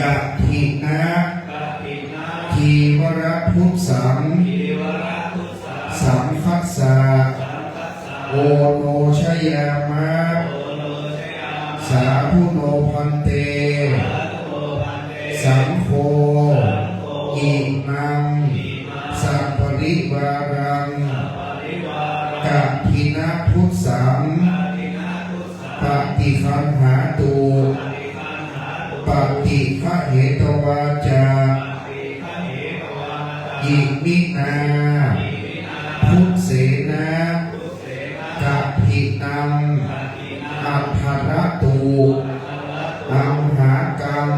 Speaker 5: กัตถินะทีวรพุทธังสัมคัสสะโอโนชยามะสาธุโนพันเตสังโฆ นังสัพปริวารังกัปพินะพุทธังปฏิคันหาตุปฏิฆะเหตวาจาอิมินาพุทธเสนากัปพินังอัฏฐรตุอัมหากัง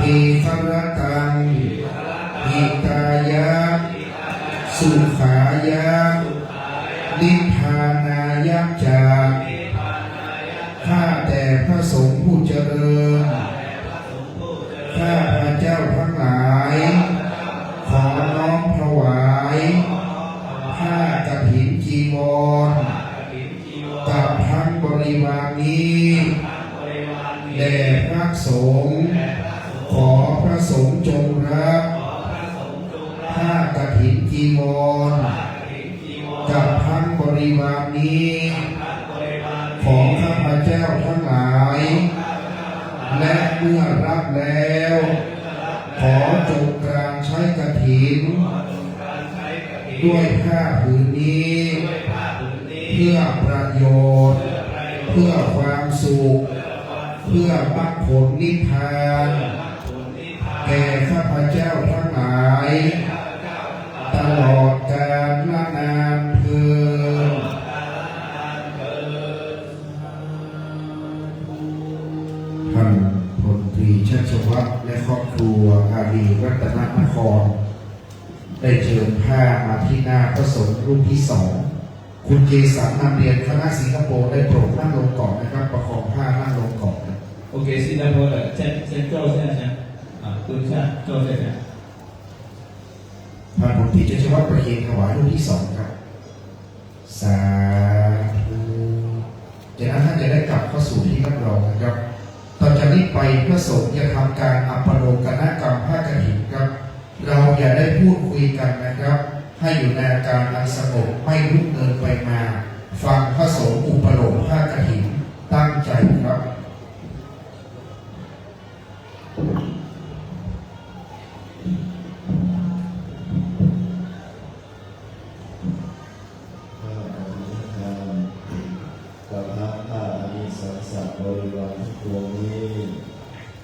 Speaker 5: หิครตังหิตายะสุขายะนิพพานายะจาข้าแต่พระสงฆ์ผู้เจริญข้าพระเจ้าทั้งหลายขอน้อมถวายผ้ากฐินจีวรกับทั้งบริวารนี้แด่พระสงฆ์ขอพระสงฆ์จงรับผ้ากฐินจีวรกับทั้งบริวารนี้ของข้าพเจ้าทั้งหลายและเมื่อรับแล้วขอจงกรานใช้กฐินด้วยผ้าผืนนี้เพื่อประโยชน์เพื่อความสุขเพื่อมรรคผลนิพพานแก่ข้าพเจ้าทั้งหลายตลอดกาลนานเทอญท่านพลตรีชัชวัฒน์และครอบครัวอารีรัตนนครได้เชิญผ้ามาที่หน้าพระสงฆ์รูปที่สองคุณเจสันนำเรียนคณะสิงคโปร์ได้โปรดนั่งลงก่อนนะครับประคองผ้านั่งลงก่อน
Speaker 7: OK， 新加坡的先坐下先，蹲下，坐下先。
Speaker 5: ท่านพลตรีชัชวัฒน์ประเคนถวายรูปที่สองครับสาธุจากนั้นท่านจะได้กลับเข้าสู่ที่รับรองนะครับต่อจากนี้ไปพระสงฆ์จะทำการอัปโลกนกรรมผ้ากฐินครับเราอย่าได้พูดคุยกันนะครับ ให้อยู่ในอาการอันสงบไม่ลุกเดินไปมาฟังพระสงฆ์อุปโลกผ้ากฐินตั้งใจครับ
Speaker 2: กับพระผ้าอามิสังสะบริวารทุกตัวนี้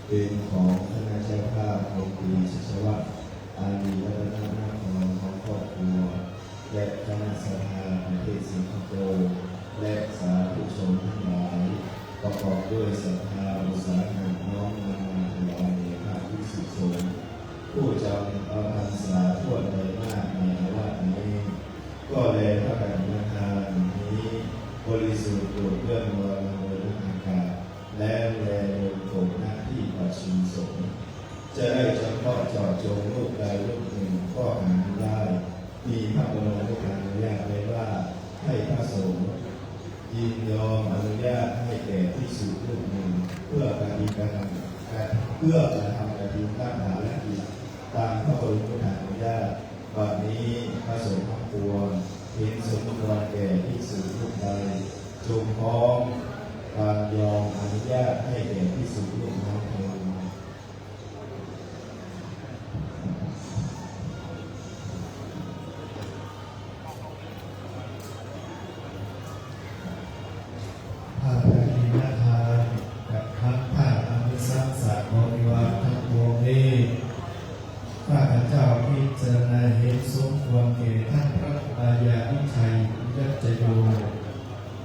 Speaker 2: เป็นของคณะเจ้าภาพองค์ปีชัชวัฒน์อารีรัตนนครของครอบครัวและคณะสภาประเทศสิงคโปร์และสาธุชนทั้งหลายประกอบด้วยศรัทธาอุตสาหะน้อมนำมาถวายแด่พระภิกษุสงฆ์ผู้จำเอาพรรษาทั่วไปมากในอาวาสนี้ก็เลยพระกฐินทานนี้บริสุทธิ์โดยเพื่อนวรโดยนักอากาศและแลโดยกรมหน้าที่ประชุมสงฆ์จะได้เฉพาะเจาะจงรูปใดรูปหนึ่งก็หาได้ มีพระบรมราชานุญาตไว้ว่าให้พระสงฆ์ยินยอมอนุญาตให้แก่ภิกษุรูปหนึ่งเพื่อการกระทำกฐินตั้งฐานกิจตามพระบรมราชานุญาตบัดนี้พระสงฆ์ทั้งปวงเห็นสมควรแก่ภิกษุรูปใดจงพร้อมการยอมอนุญาตให้แก่ภิกษุรูปนั้นเถิด
Speaker 7: ผ้ากฐินทานกับทั้งผ้าอามิสังสะบริวารทั้งปวงนี้ข้าพเจ้าพิจารณาเห็นสมควรแก่ท่านพระอาญาวิชัยยัจโย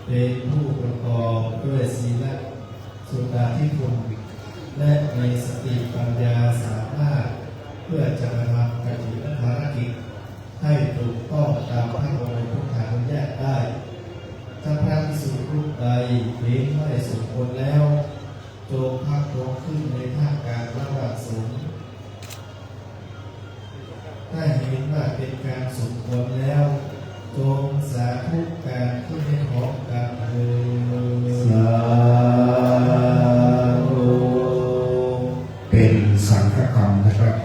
Speaker 7: เป็นผู้ประกอบด้วยศีลสุตาธิคุณและมีสติปัญญาสามารถเพื่อจะทำกฐินภารกิจให้ถูกต้องตามพระบรมราชานุญาตได้ถ้าพระภิกษุรูปใดเห็นไม่สมควรแล้วจงพักตัวขึ้นในท่ามกลางระหว่างสงฆ์ถ้าเห็นว่าเป็นการสมควรแล้วจงสาธุการขึ้นในของการเถิด
Speaker 2: สาธุ
Speaker 5: เป็นสังฆกรรมนะครับ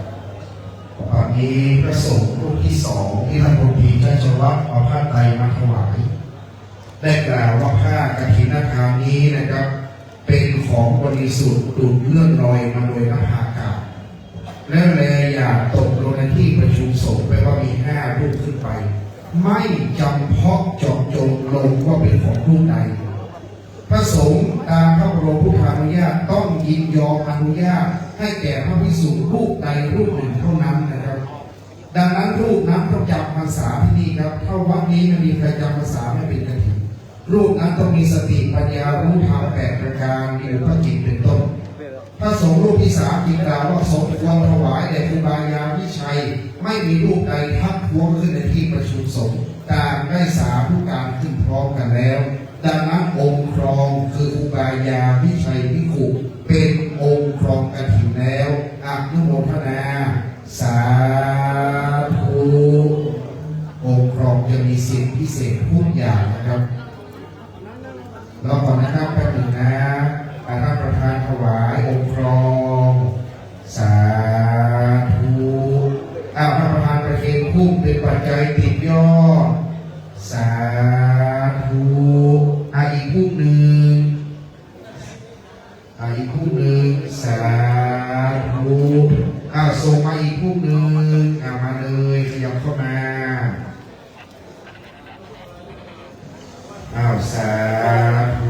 Speaker 5: ตอนนี้พระสงฆ์รูปที่สองที่ท่านพลตรีชัชวัฒน์เอาผ้าไตรมาถวายได้กล่าวว่าผ้ากฐินทานนี้นะครับเป็นของบริสุทธิ์ดุจเลื่อนลอยมาโดยนภาอากาศ แล้วเลยอย่าตกลงในที่ประชุมสงฆ์แปลว่ามี5 รูปขึ้นไป ไม่จำเพาะเจาะจงลงว่าเป็นของรูปใดพระสงฆ์ตามพระบรมพุทธานุญาตต้องยินยอมอนุญาตให้แก่พระภิกษุรูปใดรูปหนึ่งเท่านั้นนะครับดังนั้นรูปนั้นต้องจำพรรษาที่นี่ครับถ้าวัดนี้ไม่มีใครจำพรรษาไม่เป็นกฐินรูปนั้นต้องมีสติปัญญารู้ธรรม8 ประการมีพระจิตเป็นต้นพระสงฆ์รูปที่3จึงกล่าวว่าสมควรถวายแด่ครูบายาวิชัยไม่มีรูปใดทักท้วงขึ้นในที่ประชุมสงฆ์ต่างได้สาธุการขึ้นพร้อมกันแล้วดังนั้นองค์ครองคือครูบายาวิชัยภิกขุเป็นองค์ครองกฐินแล้วอนุโมทนาสาธุองค์ครองจะมีสิทธิพิเศษทุกอย่างนะครับรอก่อนนะครับแป๊บหนึ่งนะท่านประธานถวายองค์ครองสาธุท่านประธานประเคนพุ่มเป็นปัจจัยติดยอดสาธุอีกพุ่มหนึ่งอีกพุ่มหนึ่งสาธุส่งมาอีกพุ่มหนึ่งมาเลยขยับเข้ามาสาธุ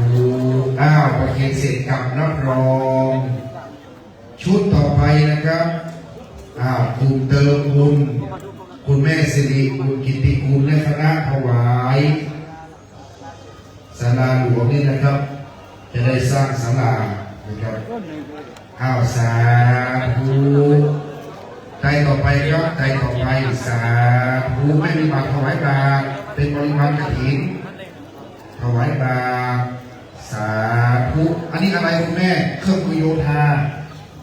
Speaker 5: ประเคนเสร็จกับรับรองชุดต่อไปนะครับถูกเติมบุญคุณแม่สิริบุญกิติคุณและคณะถวายศาลาหลวงนี่นะครับจะได้สร้างศาลานะครับสาธุใจต่อไปครับใจต่อไปสาธุไม่มีบาตรถวายบาตรเป็นบริวารกฐินถวายบาตรสาธุอันนี้อะไรคุณแม่เครื่องมือโยธา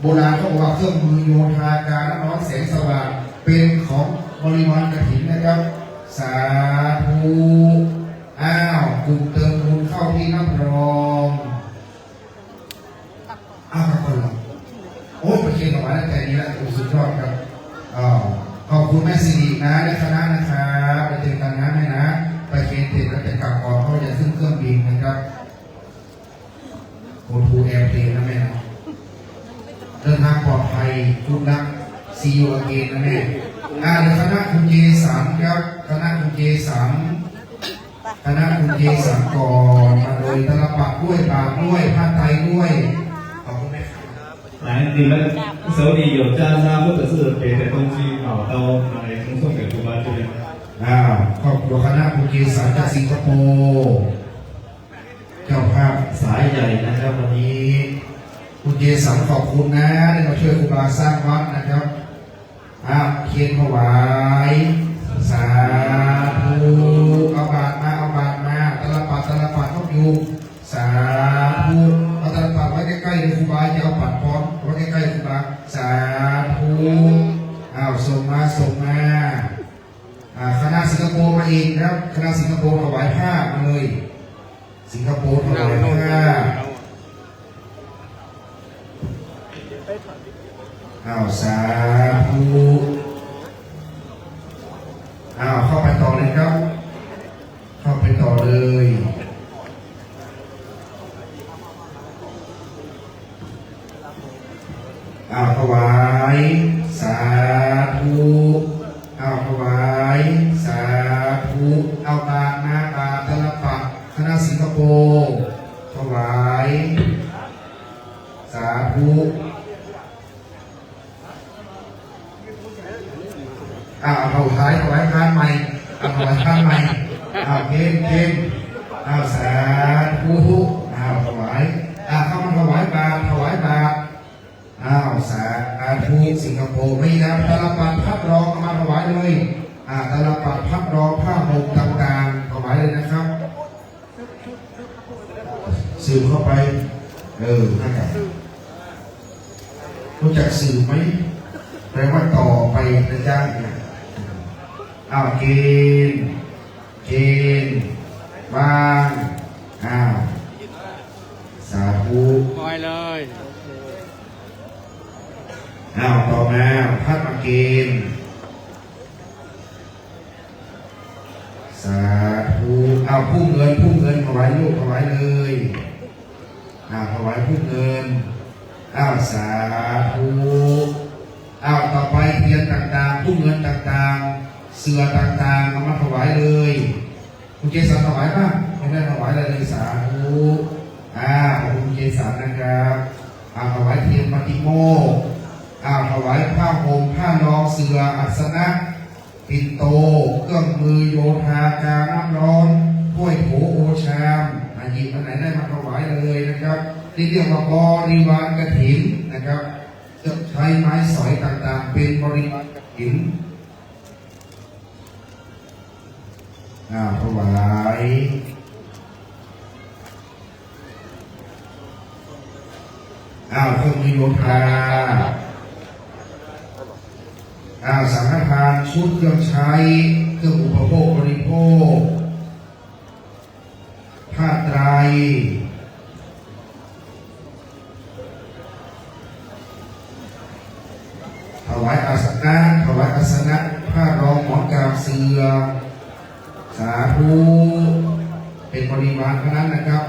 Speaker 5: โบราณเขาบอกว่าเครื่องมือโยธาการน้ำร้อนแสงสว่างเป็นของบริวารกฐินนะครับสาธุบุญเติมบุญเข้าที่น้ำรองคนละโอ้ประเคนถวายตั้งแต่นี้แล้วสุดยอดครับขอบคุณแม่สิรินะและคณะนะครับไปเจอกันนะแม่นะไปเคนเสร็จแล้วจะกลับก่อนเขาจะขึ้นเครื่องบินนะครับโอทูแอร์เพลนนะแม่นะเดินทางปลอดภัยทุกนักซีอูอเกนนะแม่เดี๋ยวคณะคุณเจสันครับคณะคุณเจสันก่อนมาโดยตลปัดด้วยบาทด้วยผ้าไตรด้วยขอบคุณแม่ครับ
Speaker 7: 你们手里有袈裟或者是别的东西都拿来送给主办这边。
Speaker 5: ครอบครัวคณะคุณเจสันจากสิงคโปร์เจ้าภาพสายใหญ่นะครับวันนี้คุณเจสันขอบคุณนะได้มาช่วยครูบาสร้างวัดนะครับเขียนถวายสาธุเอาบาตรมาตลปัดต้องอยู่สาธุเอาตลปัดไว้ใกล้ๆเลยครูบาจะเอาปัดพร้อมไว้ใกล้ๆครูบาสาธุส่งมาคณะสิงคโปร์มาเองครับคณะสิงคโปร์ถวายผ้ามาเลยสิงคโปร์ถวายผ้าสาธุเข้าไปต่อเลยครับเข้าไปต่อเลยถวายสาธุถวายสาธุบาตรนะบาตรตลปัดคณะสิงคโปร์ถวายสาธุถวายทานใหม่ถวายทานใหม่เก่งสาธุถวายเข้ามาถวายบาตรสาธุสิงคโปร์ไม่นะตลปัดพัดรองมาถวายเลยตลปัดพัดรองผ้าห่มต่างๆถวายเลยนะครับสื่อเข้าไปนะครับรู้จักสื่อไหมแปลว่าต่อไปนะจ๊ะเกณฑ์วางสาธุ
Speaker 3: ปล่อยเลย
Speaker 5: ต่อมาพัดมาเกณฑ์สาธุพุ่งเงินถวายลูกถวายเลยถวายพุ่งเงินสาธุ ต่อไปเทียนต่างๆผู้เงินต่างๆเสือต่างๆเอามาถวายเลยคุณเจสันถวายบ้างไม่ได้ถวายเลยสาธุขอบคุณเจสันนะครับถวายเทียนปฏิโมกข์ถวายผ้าห่มผ้านองเสืออัสนะปิ่นโตเครื่องมือโยธาการน้ำร้อนถ้วยโถโอชามหยิบอันไหนได้มาถวายเลยนะครับที่เรียกว่าบริวารกฐินนะครับจะใช้ไม้สอยต่างๆเป็นบริวารกฐินถวายเครื่องมือโยธาสังฆทานชุดเครื่องใช้เครื่องอุปโภคบริโภคผ้าไตรถวายอาสนะผ้ารองหมอนกาวเสือสาธุเป็นบริวารเท่านั้นนะครับ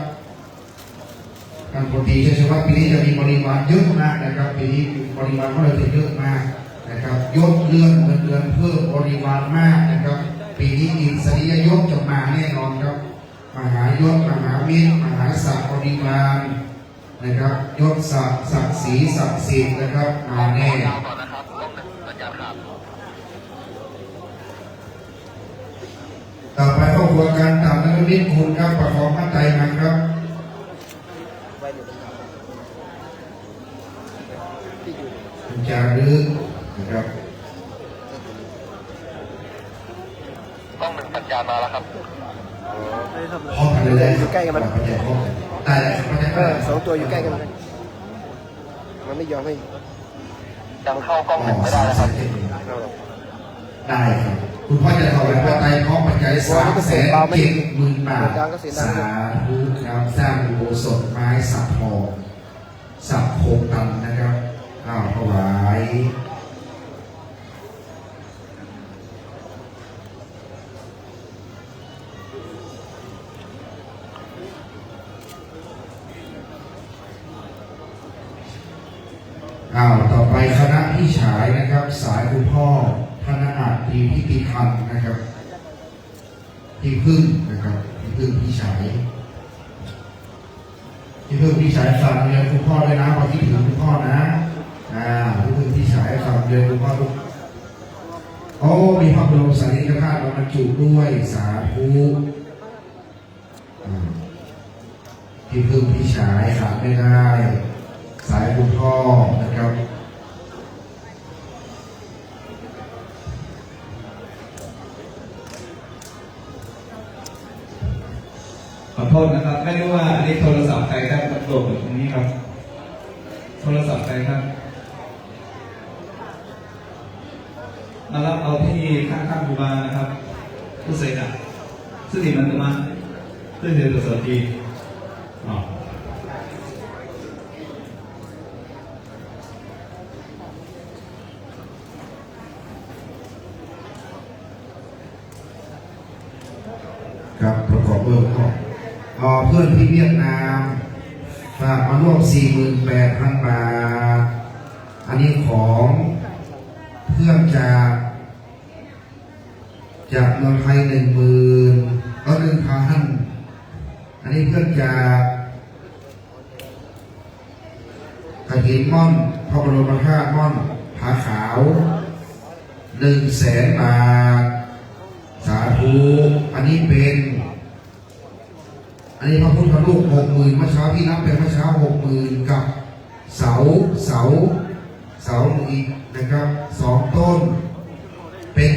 Speaker 5: การปกติเฉพาะปีนี้จะมีบริวารเยอะมากนะครับปีนี้บริวารของเราจะเยอะมากนะครับยกเลื่อนเงินเดือนเพิ่มบริวารมากนะครับปีนี้อิสริยยศจะมาแน่นอนครับมหายศมหามิตรมหาศักดิ์บริวารนะครับยศศักดิ์ศรีศักดิ์สิทธิ์นะครับมาแน่ต่อไปครอบครัวการตามนักมิตรคุณครับประคองมั่นใจมาครับคุณจารึกนะครับ
Speaker 2: ต้องเป็นปัญญามาแล้วครับ
Speaker 5: ห้องกันเลยได้
Speaker 4: อยู่ใกล้กันมัน
Speaker 5: ปัญญาห้องได้แล้วปัญญา
Speaker 4: สองตัวอยู่ใกล้กันเลยมันไม่ยอมให้
Speaker 2: ยังเข้ากล้องหนึ่งไม่ได้นะครับ
Speaker 5: ได้ครับคุณพ่อจะถวายพระไตรพร้อมปัจจัย370,000 บาทสาธุครับสร้างอุโบสถไม้สักทองสักโคตันนะครับถวายต่อไปคณะพี่ฉายนะครับสายคุณพ่อธนอาจดีพิติคันนะครับที่พึ่งนะครับที่พึ่งพี่ฉายที่พึ่งพี่ฉายฝากเรียนคุณพ่อด้วยนะพอคิดถึงคุณพ่อนะที่พึ่งพี่ฉายฝากเรียนคุณพ่อลูกมีพระบรมสารีริกธาตุบรรจุด้วยสาธุที่พึ่งพี่ฉายขาดไม่ได้สายคุณพ่อนะครับ
Speaker 8: ขอโทษนะครับไม่รู้ว่าอันนี้โทรศัพท์ใครครับโหลดอยู่ตรงนี้ครับโทรศัพท์ใครครับมารับเอาที่ข้างๆครูบานะครับผู้เสกอ่ะซึ่งนี่มันจะมาซึ่งเดี๋ยวจะสวัสดี
Speaker 5: ครับประกอบเบอร์ก่อนเพื่อนที่เวียดนามฝากมาร่วม 48,000 บาทอันนี้ของเพื่อนจากเมืองไทย 10,000ก็1,000อันนี้เพื่อนจากกฐินม่อนพระบรมธาตุม่อนผาขาว 100,000 บาทสาธุอันนี้พระพุทธรูป 60,000เมื่อเช้าที่นับเป็นเมื่อเช้า 60,000กับเสาอีกนะครับ2 ต้นเป็น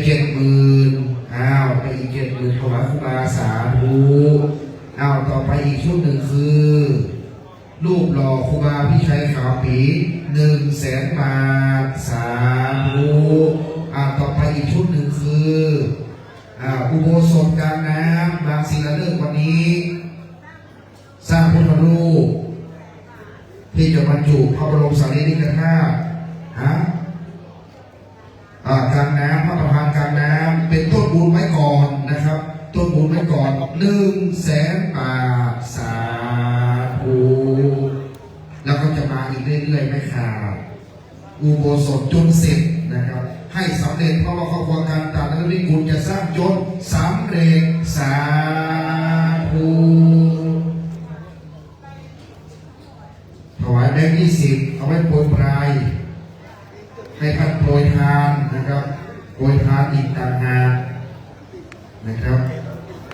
Speaker 5: 70,000เป็นอีก 70,000ถวายครูบาสาธุต่อไปอีกชุดหนึ่งคือรูปหล่อครูบาพี่ชัยขาวปี 100,000 บาทสาธุต่อไปอีกชุดหนึ่งคืออุโบสถกลางน้ำบางศิลาฤกษ์วันนี้สร้างพุทธรูปที่จะบรรจุพระบรมสารีริกธาตุกลางน้ำพระประธานกลางน้ำเป็นต้นบุญไว้ก่อนนะครับต้นบุญไว้ก่อน 100,000 บาทสาธุแล้วก็จะมาอีกเรื่อยๆไม่ขาด อุโบสถจนเสร็จนะครับให้สำเร็จเพราะว่าครอบครัวการตานนิกุลจะสร้างจนสำเร็จสาธุถวายแบงค์20เอาไว้โปรยปลายให้ท่านโปรยทานนะครับโปรยทานอีกต่างหากนะครับ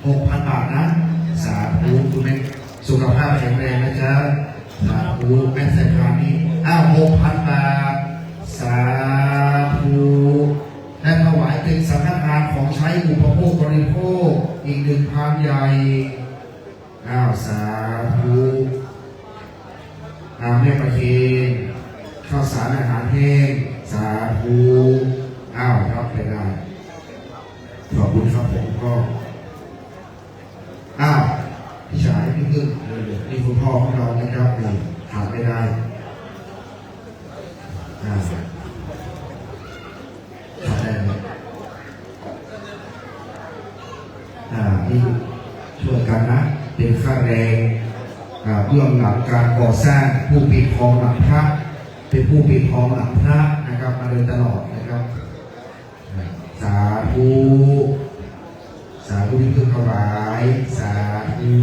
Speaker 5: 6,000 บาทนะสาธุคุณแม่สุขภาพแข็งแรงนะจ๊ะสาธุแม่ใส่พานนี้6,000 บาทสาธุและถวายเป็นสังฆทานของใช้อุปโภคบริโภคอีก1,000 ใหญ่สาธุแม่ประเคนข้าวสารอาหารแห้งสาธุรับไปได้ขอบคุณครับผมก็พี่ชายพี่พึ่งนี่คุณพ่อของเรานะครับนี่ขาดไม่ได้ขาดได้เลยนี่ช่วยกันนะเป็นค่าแรงเบื้องหลังการก่อสร้างผู้ปิดทองหลังพระเป็นผู้ปิดทองหลังพระนะครับมาโดยตลอดนะครับสาธุสาธุที่พึ่งถวายสาธุ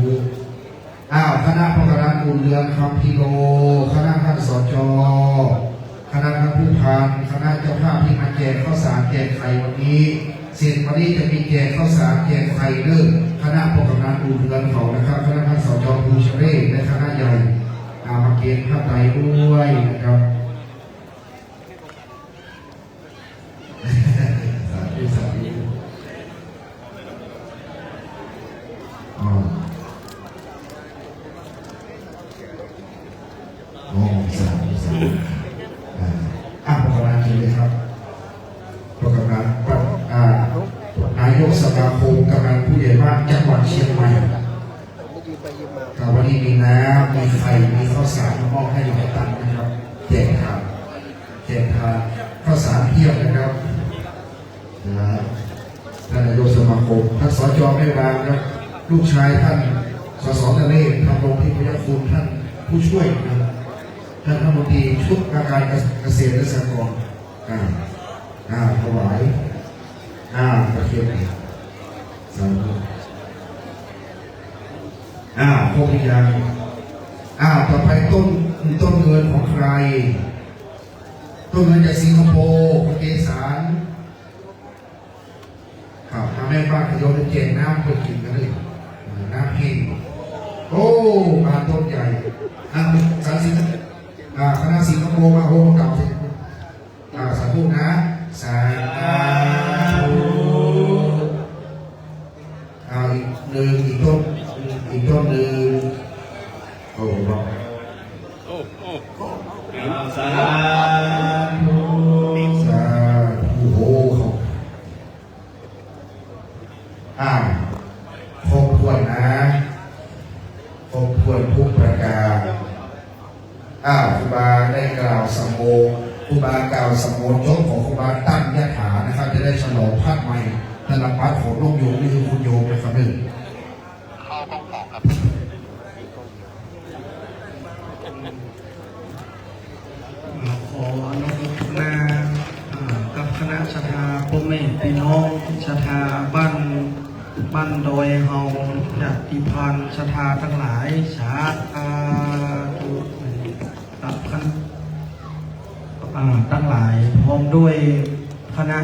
Speaker 5: คณะพระกราบุญเรืองคำพิโลคณะท่านสจคณะท่านผู้พันคณะเจ้าภาพที่มาแจกข้าวสารแจกไข่วันนี้เสร็จวันนี้จะมีแจกข้าวสารแจกไข่เริ่มคณะพระกราบุญเรืองเขานะครับคณะท่านสจภูเชเรศและคณะใหญ่มาเกณฑ์ผ้าไตรด้วยนะครับสาธุสาธุประกาศเลยครับประกาศนายกสมาคมกำนันผู้ใหญ่บ้านจังหวัดเชียงใหม่วันนี้มีน้ำมีไข่มีข้าวสารมอบให้หลายตันนะครับแจกทานข้าวสารเพียบนะครับท่านนายกสมาคมท่านสจ.แม่วางครับลูกชายท่านสส.นเรศทำรงพิพยคุณท่านผู้ช่วยนะครับท่านรัฐมนตรีชุดการเกษตรและสหกรณ์ถวายประเทศสาธุพวกนี้ยังต่อไปต้นเงินของใครต้นเงินจากสิงคโปร์เกสารมาแม่บ้านขยมเจนน้ำไปกินกันเลยน้ำหินต้นใหญ่สารสิคณะสิงคโปร์มาโฮมเก่าสาธุนะสาธุอีกหนึ่งอีกต้นหนึ่งสาธุครบถ้วนนะครบถ้วนทุกประการครูบาได้กล่าวสมโภชครูบากล่าวสมโภชยกของครูบาตั้งยถานะครับจะได้ฉลองพัดใหม่ธนบัตรของลูกโยมนี่คือคุณโยมนะครับหนึ่ง
Speaker 6: ขออนุโมทนากับคณะศรัทธาพ่อแม่พี่น้องศรัทธาบ้านโดยเฮาญาติพันธ์ศรัทธาทั้งหลายสาธุกับคณะทั้งหลายพร้อมด้วยคณะ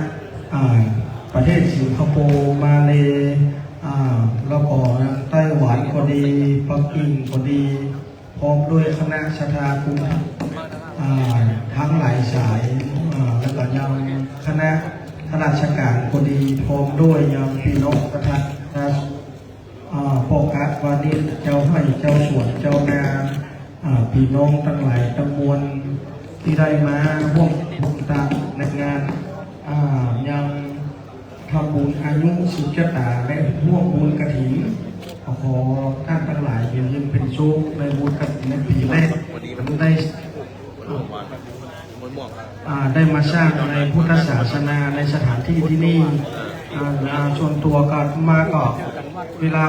Speaker 6: ประเทศสิงคโปร์มาเลแล้วก็ไต้หวันก็ดีปักกิ่งก็ดีพร้อมด้วยคณะศรัทธาคุณทั้งหลายสายแล้วก็ยังคณะข้าราชการก็ดีพร้อมด้วยยังพี่น้องประชาชนโปกะวานิชเจ้าให้เจ้าสวนเจ้านาพี่น้องทั้งหลายตำบลที่ได้มาร่วมตามในงานยังทำบุญอายุสุจตาและร่วมบุญกฐินขอท่านทั้งหลายเป็นยิ่งเป็นโชคในบุญกฐินในปีแรกได้มาสร้างในพุทธศาสนาในสถานที่ที่นี่ชวนตัวกันมาก็เวลา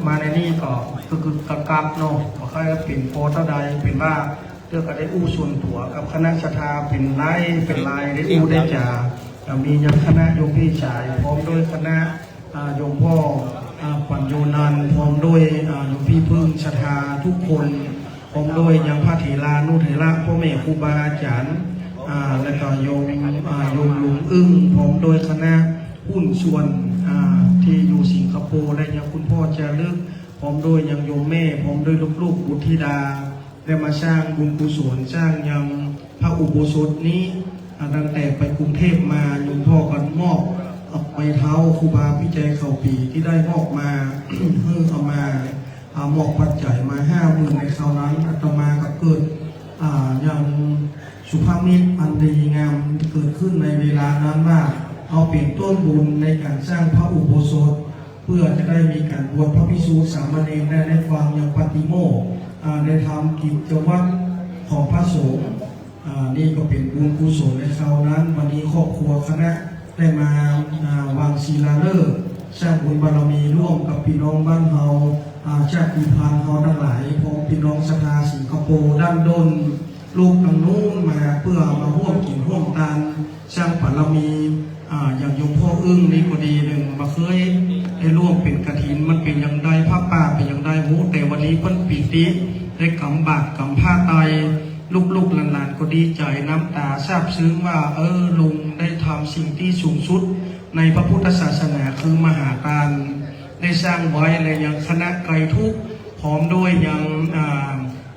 Speaker 6: มาในนี่ก็คือกระกับเนาะค่อยปิ่นโพเท่าใดปิ่นว่า ลือกก็ได้อู้ส่วนตัวกับคณะศรัทธาเป็นลายได้อู้ได้จ่ามียังคณะโยมพี่ชายพร้อมด้วยคณะโยมพ่อปัญโยนันท์พร้อมด้วยโยมพี่พึ่งศรัทธาทุกคนพร้อมด้วยยังพระเถรานุเถระพ่อแม่ครูบาอาจารย์และก็โยมลุงอึ้งพร้อมด้วยคณะหุ้นส่วนที่อยู่สิงคโปร์และยังคุณพ่อเจริญพร้อมด้วยยังโยมแม่พร้อมด้วยลูกๆบุตรธิดาได้มาสร้างบุญกุศลสร้างยังพระอุโบสถนี้ตั้งแต่ไปกรุงเทพมาโยมพ่อกันมอบไปเท้าครูบาพิจัยเข่าปีที่ได้มอบมา เพื่อเอามามอบปัจจัยมา50,000ในคราวนั้นอาตมาก็เกิดยังสุภาพมิตรอันดีงามเกิดขึ้นในเวลานั้นว่าเอาเป็นต้นบุญในการสร้างพระอุโบสถเพื่อจะได้มีการบวชพระภิกษุสามเณรได้ฟังอย่างปฏิโมกข์ได้ทำกิจวัตรของพระสงฆ์นี่ก็เป็นบุญกุศลในคราวนั้นวันนี้ครอบครัวคณะได้มาวางศิลาฤกษ์สร้างบุญบารมีร่วมกับพี่น้องบ้านเฮาชาติพันธุ์เฮาทั้งหลายพร้อมพี่น้องศรัทธาสิงคโปร์ด้านดนลูกทางนู้นมาเพื่อมาร่วมกินร่วมทานสร้างบารมีอย่างโยมพ่ออึ้งนี่ก็ดีหนึ่งมาเคยได้ร่วมเป็นกฐินมันเป็นอย่างใดผ้าป่าเป็นอย่างใดโหแต่วันนี้เพิ่นปีติได้กำบาตรกำผ้าไตลูกๆหลานๆก็ดีใจน้ำตาซาบซึ้งว่าลุงได้ทำสิ่งที่สูงสุดในพระพุทธศาสนาคือมหาทานได้สร้างไว้ในยังคณะไกรทุกข์พร้อมด้วยยัง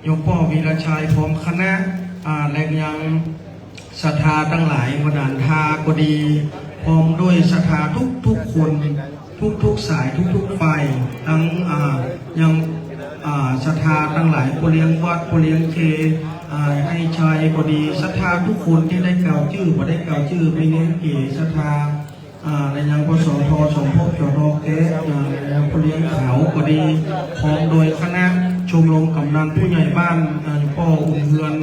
Speaker 6: โยมพ่อวีรชัยพร้อมคณะและยังศรัทธาทั้งหลายมดานทาก็ดีพร้อมด้วยศรัทธาทุกคนทุกสายทุกฝ่ายทั้งยังศรัทธาทั้งหลายผู้เลี้ยงวัดผู้เลี้ยงเคให้ชายก็ดีศรัทธาทุกคนที่ได้กล่าวชื่อบ่ได้กล่าวชื่อไม่เน้นเก๋ศรัทธาในยังปสทสมภพจรแก้ยังผู้เลี้ยงเขาก็ดีพร้อมโดยคณะชมรมกำนันผู้ใหญ่บ้านพ่ออุ่นเฮือน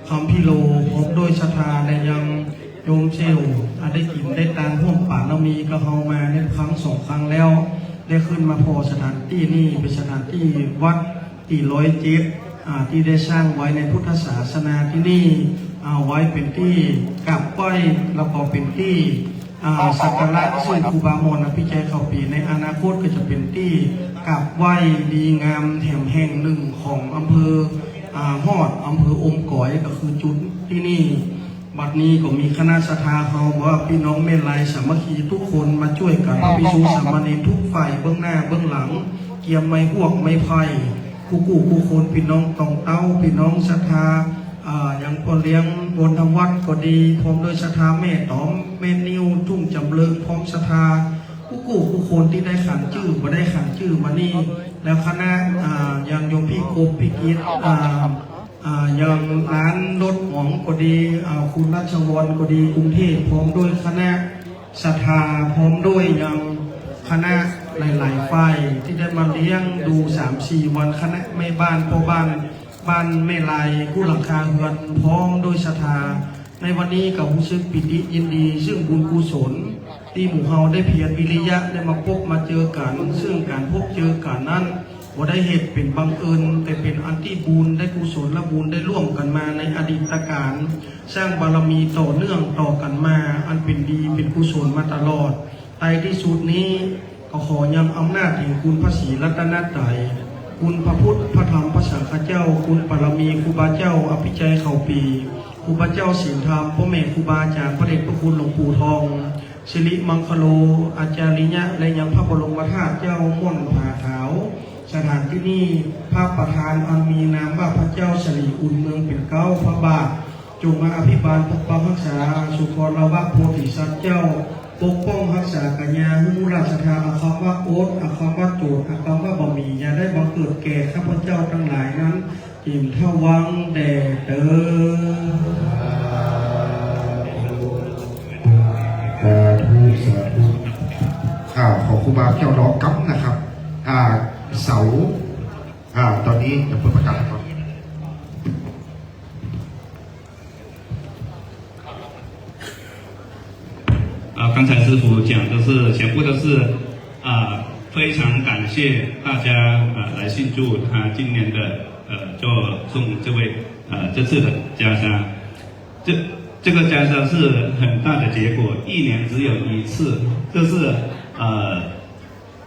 Speaker 6: คำพิโลพร้อมโดยศรัทธาในยังโยมเชลได้กินได้ตามห่วงป่าเรามีกระเฮามาในครั้ง2 ครั้งแล้วได้ขึ้นมาพอสถานที่นี่เป็นสถานที่วัดที่107ที่ได้สร้างไว้ในพุทธศาสนาที่นี่เอาไว้เป็นที่กราบไหว้แล้วก็เป็นที่สักการะซึ่งครูบามนพิจัยเข่าปีในอนาคตก็จะเป็นที่กราบไหว้ดีงามแห่งหนึ่งของอำเภอฮอดอำเภออมก๋อยก็คือจุดที่นี่บัดนี้ก็มีคณะศรัทธาเขาว่าพี่น้องเมลัยสามัคคีทุกคนมาช่วยกันพระภิกษุสามเณรทุกฝ่ายเบื้องหน้าเบื้องหลังเกี่ยมไม้พวกไม้ไผ่ผู้คนพี่น้องตองเต้าพี่น้องศรัทธาอย่างคนเลี้ยงบนทวัดก็ดีพร้อมโดยศรัทธาแม่ต๋อมแม่นิ้วทุ่งจำเริงพร้อมศรัทธาผู้คนที่ได้ขันชื่อมาได้ขันชื่อมานี่แล้วคณะอย่างโยมพี่โกบพี่กิจอย่างร้านรถหองก็ดีคุณราชวรก็ดีกรุงเทพพร้อมด้วยคณะศรัทธาพร้อมด้วยอย่างคณะหลายๆฝ่ายที่ได้มาเลี้ยงดู 3-4 วันคณะแม่บ้านพ่อบ้านแม่ลายผู้หลังคาเรือนพร้อมโดยศรัทธาในวันนี้กับรู้สึกปิติยินดีซึ่งบุญกุศลที่หมู่เฮาได้เพียรวิริยะได้มาพบมาเจอกันซึ่งการพบเจอกันนั้นว่าได้เหตุเป็นบังเอิญแต่เป็นอันที่บุญได้กุศลและบุญได้ร่วมกันมาในอดีตการสร้างบารมีต่อเนื่องต่อกันมาอันเป็นดีเป็นกุศลมาตลอดในที่สุดนี้ก็ขอยังอำนาจแห่งคุณพระศรีรัตนตรัยคุณพระพุทธพระธรรมพระสังฆเจ้าคุณบารมีครูบาเจ้าอภิชัยเข่าปีครูบาเจ้าศีลธรรมพ่อแม่ครูบาอาจารย์พระเดชพระคุณหลวงปู่ทองสิริมังคโลอาจารย์ลิยะและยังพระบรมธาตุเจ้าม่วนผาขาวสถานที่นี้พระประธานอันมีนามว่าพระเจ้าสิริอุ่นเมืองเป็นเก้าพระบาทจงมาอภิบาลปกปักรักษาสุขรวะโพธิสัตว์เจ้าปกป้องรักษากัญญาหุราชธาอาคำว่าโอ๊ตอาคำว่าโจดอาคำว่าบะหมี่อย่าได้บังเกิดแก่ข้าพเจ้าทั้งหลายนั้นอิ่มเท่าวังแด่เตอ
Speaker 5: ของครูบาเจ้าล้อกั๊บนะครับเสาตอนนี้จะเปิดประกาศครับ
Speaker 8: 刚才师傅讲的是全部都是非常感谢大家来庆祝他今年的就送这位这次的加沙，这个加沙是很大的结果，一年只有一次，就是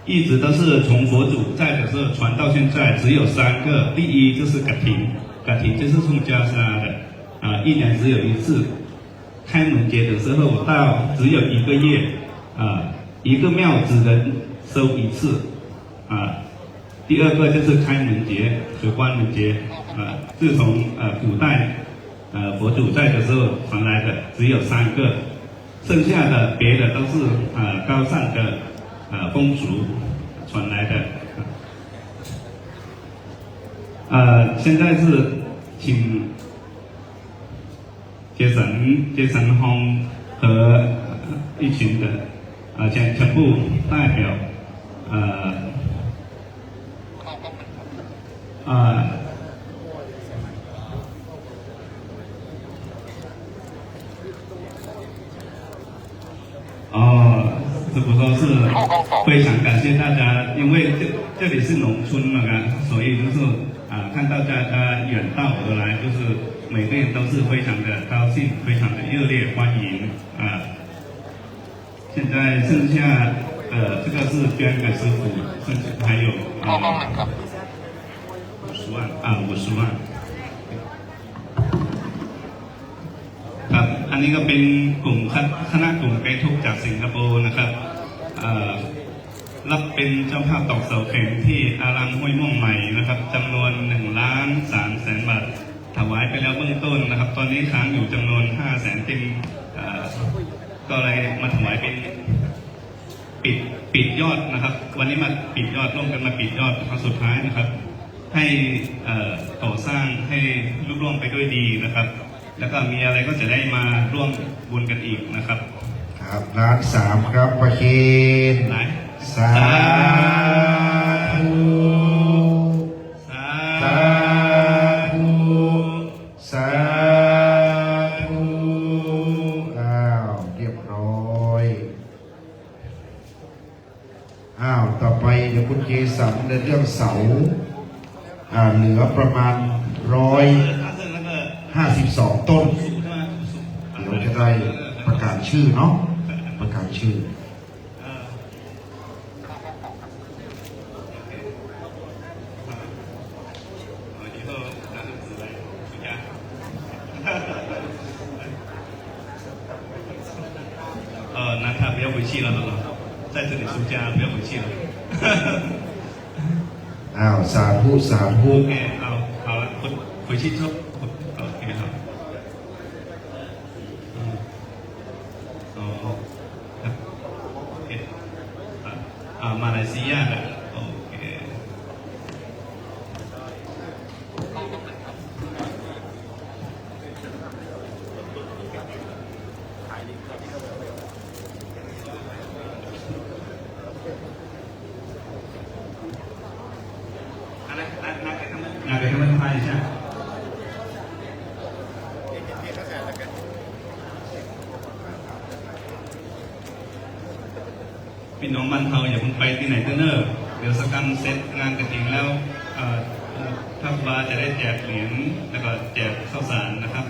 Speaker 8: 一直都是从佛祖在的时候传到现在，只有3个。第一就是噶廷就是从加沙的，一年只有一次。开门节的时候到只有1个月，一个庙只能收1次，第二个就是开门节和关门节，自从古代佛祖在的时候传来的只有3个，剩下的别的都是高尚的风俗传来的。现在是请杰神轰和一群的全部代表只不过是非常感谢大家，因为这里是农村嘛，所以就是看到大家远道而来，就是每个人都是非常的高兴，非常的热烈欢迎现在剩下这个是捐给师傅，还有50万ครับอันนี้ก็เป็นกลุ่มคณะกลุ่มไกด์ทุกจากสิงคโปร์นะครับรับเป็นเจ้าภาพตอกเสาเข็มที่อารามห้วยม่วงใหม่นะครับจำนวน1,300,000 บาทถวายไปแล้วเบื้องต้นนะครับตอนนี้ค้างอยู่จำนวน500,000จึงก็เลยมาถวายเป็นปิดยอดนะครับวันนี้มาปิดยอดร่วมกันมาปิดยอดครั้งสุดท้ายนะครับให้ก่อสร้างให้ลุล่วงไปด้วยดีนะครับแล้วก็มีอะไรก็จะได้มาร่วมบุญกันอีกนะครับ
Speaker 5: ครับล้าน3ครับประเคนสาธุสาธุสาธุเรียบร้อยต่อไปเดี๋ยวคุณเจสันในเรื่องเสาเหลือประมาณ152 ต้นเดี๋ยวจะได้ประกาศชื่อเนาะประกาศชื่อ
Speaker 8: 那他不要回去了，在这里出家不要回去了。
Speaker 5: สาธุสาธุ
Speaker 8: OK， 好了，回去之后 ，OK 好。马来西亚的 ，OK。拿给他们拍一下。พี่น้องบ้านเราอย่าเพิ่งไปที่ไหนเนอะเดี๋ยวสักการเสร็จงานกฐินแล้วท่านบาจะได้แจกเหรียญแล้วก็แจกข้าวสารนะครับ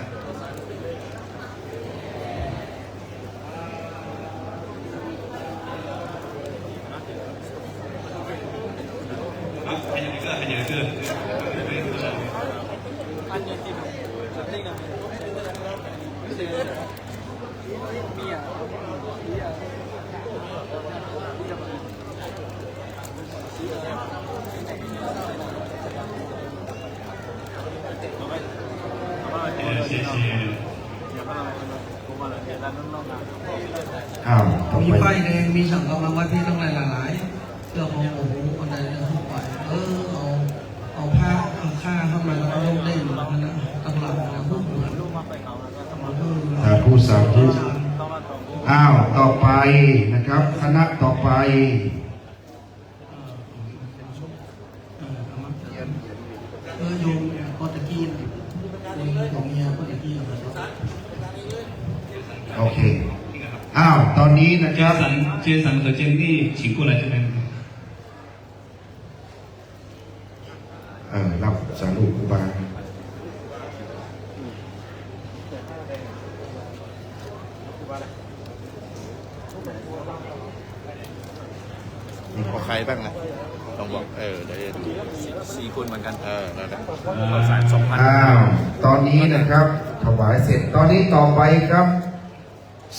Speaker 8: hanya itu
Speaker 6: มีป้ายแดงมีสั่งกำลังวัดที่ต้องหลายๆเรื่องของโอ้โหคนใดเรื่องของไปเอาผ้าเอาค่าเข้ามาแล้วก็เล่นนะตั้งหลักนะพูดเหมือน
Speaker 5: สาธุสาธุต่อไปนะครับคณะต่อไป
Speaker 6: โยมโปรตุเกสของเมียโปรตุเกส
Speaker 5: โอเคตอนนี้นะครับ
Speaker 8: เจสัน和เจนนี่请过来这边
Speaker 5: รับสารุครูบา
Speaker 9: ของใครบ้างนะลองบอกเดี๋ยว
Speaker 3: 4 คนเหมือนกัน
Speaker 9: นั่นแหละ
Speaker 3: ข้าวสาร 2,000
Speaker 5: อ้าวตอนนี้นะครับถวายเสร็จตอนนี้ต่อไปครับ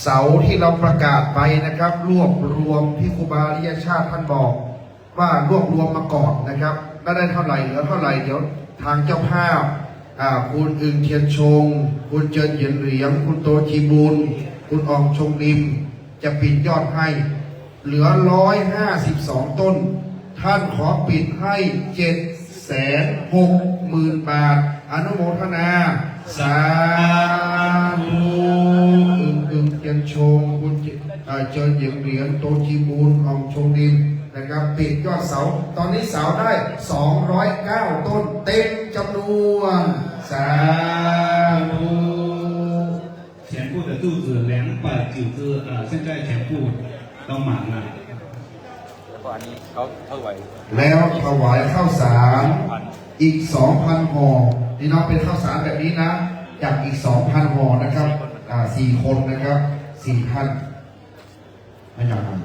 Speaker 5: เสาที่เราประกาศไปนะครับ รวบรวมที่ครูบาอริยชาติท่านบอก ว่ารวบรวมมาก่อนนะครับได้เท่าไหร่เหลือเท่าไหร่เดี๋ยวทางเจ้าภาพคุณอึงเทียนชง คุณเจินเหยียนเหลียงคุณโตชีบุญคุณอองชงริมจะปิดยอดให้ เหลือ152 ต้น ท่านขอปิดให้ 760,000 บาท อนุโมทนา สาธุอึงเทียนชงคุณเจินเหยียนเหลียงโตชีบุญอองชงริมนะครับปิดยอดเสาตอนนี้เสาได้209 ต้นเต็มจำนวนสาธุ
Speaker 8: 全部的肚子209只现在全部都满了。
Speaker 3: แล้วก็อันนี้เขาเท่าไหร่
Speaker 5: แล้วถวายข้าวสารอีก 2,000 ห่อนี่น้องเป็นข้าวสารแบบนี้นะจากอีก 2,000 ห่อนะครับ4 คนนะครับ4 ท่านไม่อยากอ่าน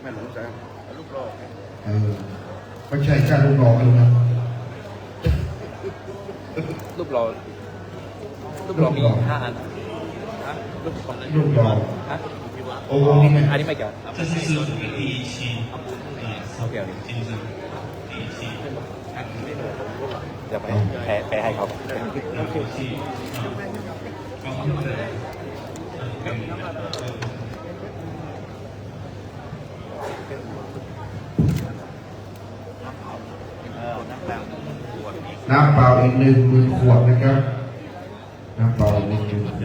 Speaker 9: ไม่หลงใจลูกรอ
Speaker 5: ไม่ใช่แค่ลูกรอกันนะ
Speaker 3: รูปหล่อมี5 อัน
Speaker 5: ลูกรอโอ้นี่ไง
Speaker 3: อันนี้ไม่เกี่ยว
Speaker 8: 这是师傅的第一期
Speaker 3: โอเค
Speaker 8: 金生第一期
Speaker 3: เดี๋ยวไปให้เขา
Speaker 5: น้ำเปล่าอีก10,000 ขวดนะครับน้ำเปล่าอีก10,000 ขวดเ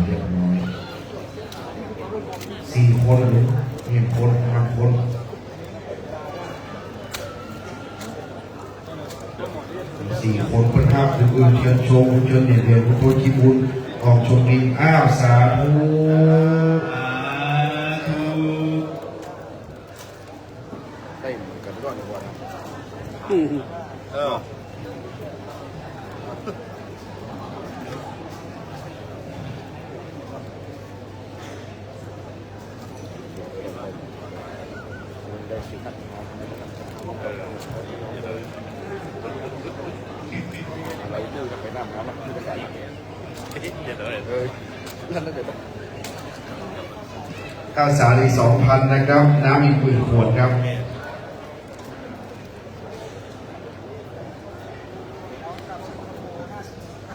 Speaker 5: รียบร้อย4 คนหรือ1 คน5 คน4 คนคนครับคุณอื่นเชิญชมคุณเชิญเดียนคุณโทษชีบุญออกชมดินสาธุ
Speaker 9: ได้เหมือนกันก็ในวันอะไรเรื่องจะไปน้ำน้ำที่ไปไหนนั่นแล้วเดี๋ยว
Speaker 5: ข้าวสารอีก 2,000 นะครับน้ำอีก10,000 ขวดครับ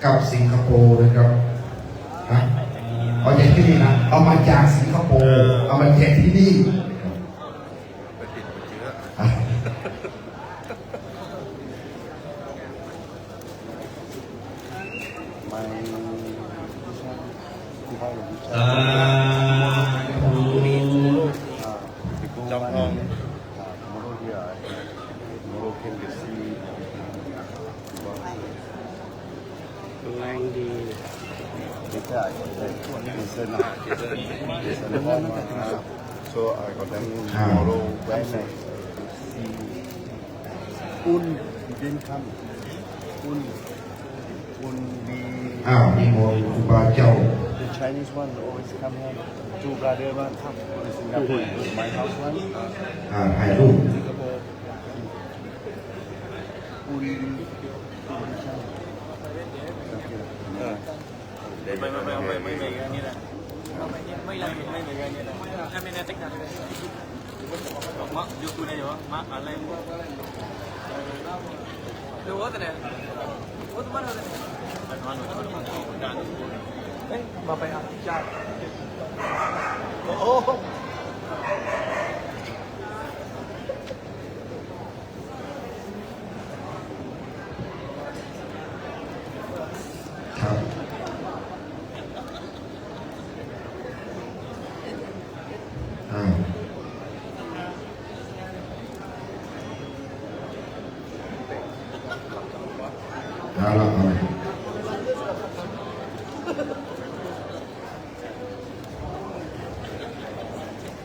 Speaker 5: กับสิงคโปร์นะครับเอาจากที่นี่นะเอามาจากสิงคโปร์เอามาแจกที่นี่
Speaker 9: จำลองแรงดีไม่ใช่เส้นนะเส้นพอมา so I got them tomorrow Wednesday un didn't come un be
Speaker 5: นิมนต์ครูบาเจ้า
Speaker 9: the Chinese one always come here two brother one come in Singapore my house one
Speaker 5: ถ่ายรูป
Speaker 9: Singapore un ไม่นี่แหละไม่นี่แหละถ้าไม่ได้ติ๊กนะมาอยู่ตัวนี้วะมาอะไรเดี๋ยวว่าแต่เนี่ยว่าตัวมันอะไรมาไปอ่ะจ้าโอ้
Speaker 5: ครับแ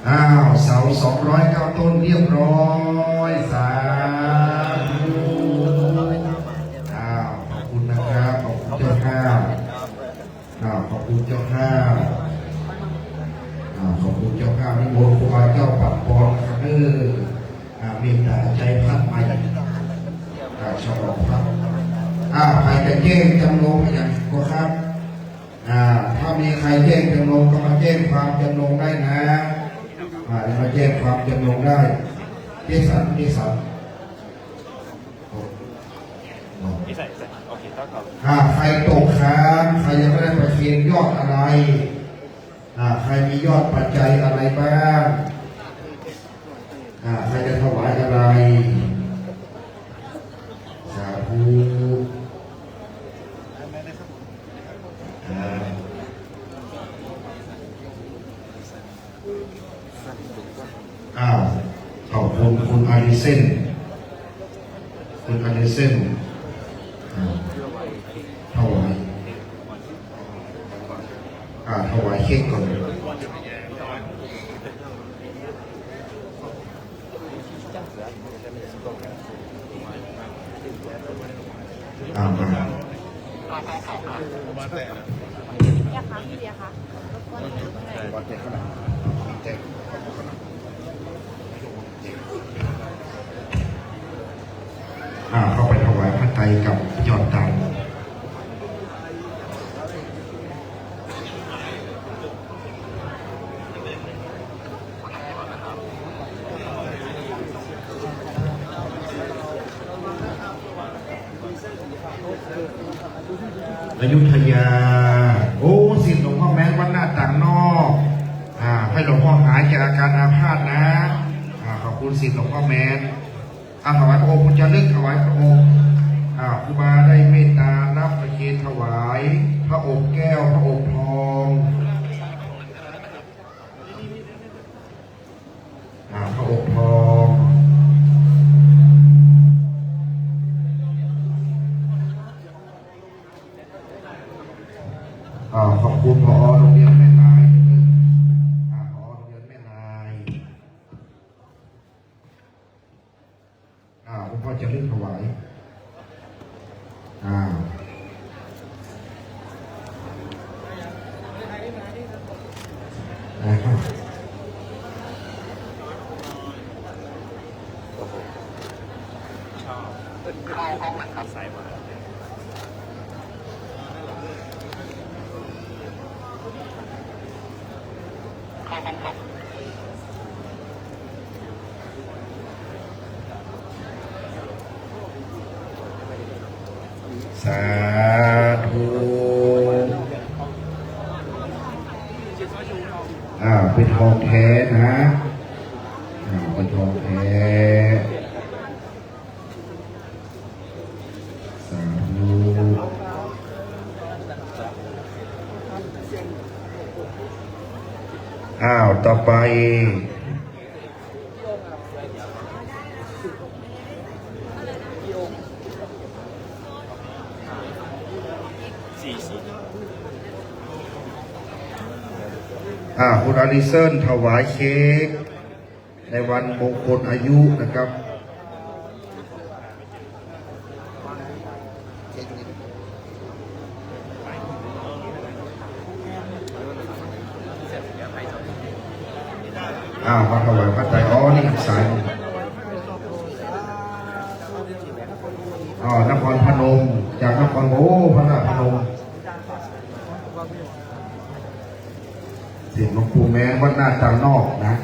Speaker 5: ล้วเสา209 ต้นเรียบร้อยสาธุขอบคุณนะครับขอบคุณเจ้าข้าขอบคุณเจ้าข้า ขอบคุณเจ้าภาพนิมนต์ครูบาเจ้าปักปอนนะครับเมตตาใจพัดใหม่ฉลองครับใครจะแจ้งจำนงอย่างก็ครับถ้ามีใครแจ้งจำนงก็มาแจ้งความจำนงได้นะมาแจ้งความจำนงได้เจสันใครตกค้างใครยังไม่ได้ประเคนยอดอะไรใครมียอดปัจจัยอะไรบ้างใครจะถวายอะไรสาธุขอบคุณคุณอาริเซนถวายเค้กก่อน
Speaker 1: พี่เดียคะรบกวน
Speaker 5: เข้าไปถวายพระไตรกับยอดตังอยุธยาสิทธิ์หลวงพ่อแม้นวัดหน้าต่างนอกให้หลวงพ่อหายจากอาการอาพาธนะขอบคุณสิทธิ์หลวงพ่อแม้นถวายพระองค์คุณจะลึกถวายพระองค์ครูบาได้เมตตารับประเคนถวายพระอบแก้วพระอบทองพระอบทองขอบคุณผอ.โรงเรียนแม่นายผอ.โรงเรียนแม่นายหลวงพ่อจะลึกถวายสาธุเป็นทองแท้นะเป็นทองแท้สาธุต่อไปคุณอาริเซนถวายเค้กในวันมงคลอายุนะครับมาถวายพระไตรนี่สายนครพนมจากนครพระนครพนมสิ่งหลวงปู่แม้นวัดหน้าต่างนอกนะ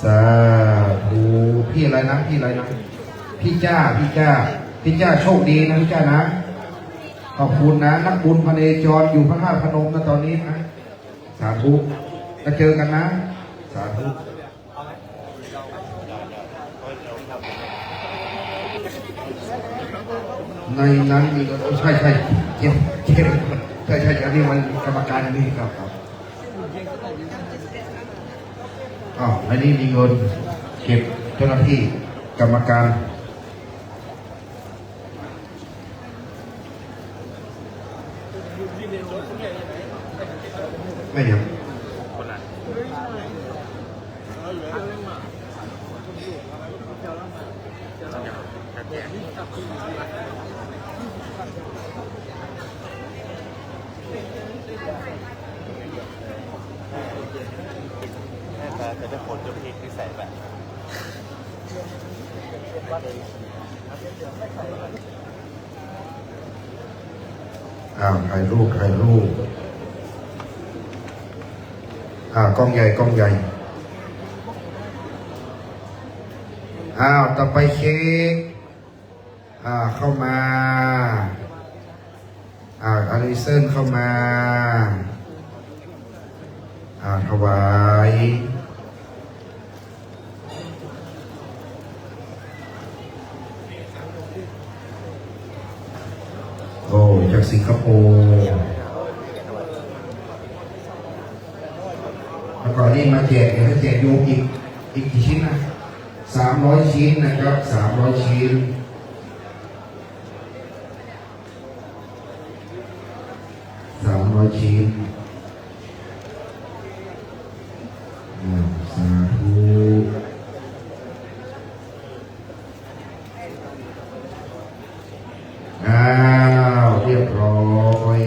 Speaker 5: สาธุพี่อะไรนะพี่จ้าโชคดีนะพี่จ้านะขอบคุณนะนักบุญพเนจรอยู่พระธาตุพนมนะตอนนี้นะสาธุแล้วเจอกันนะสาธุในนั้นมีก็ใช่เก็บใช่อันนี้มันกรรมการอันนี้ครับอันนี้มีเงินเก็บเจ้าหน้าที่กรรมการไม่เดี๋ยว
Speaker 9: แต่ถ้าคนจะพลิกนิสัยแบบ
Speaker 5: ถ่ายรูปกล้องใหญ่ต่อไปเค้กเข้ามาอลิเซนเข้ามาถวายจากสิงคโปร์แล้วก็นี่มาแจกจะแจกโยมอีกกี่ชิ้นนะ300 ชิ้นนะครับ300 ชิ้น300 ชิ้นสาธุเรียบร้อย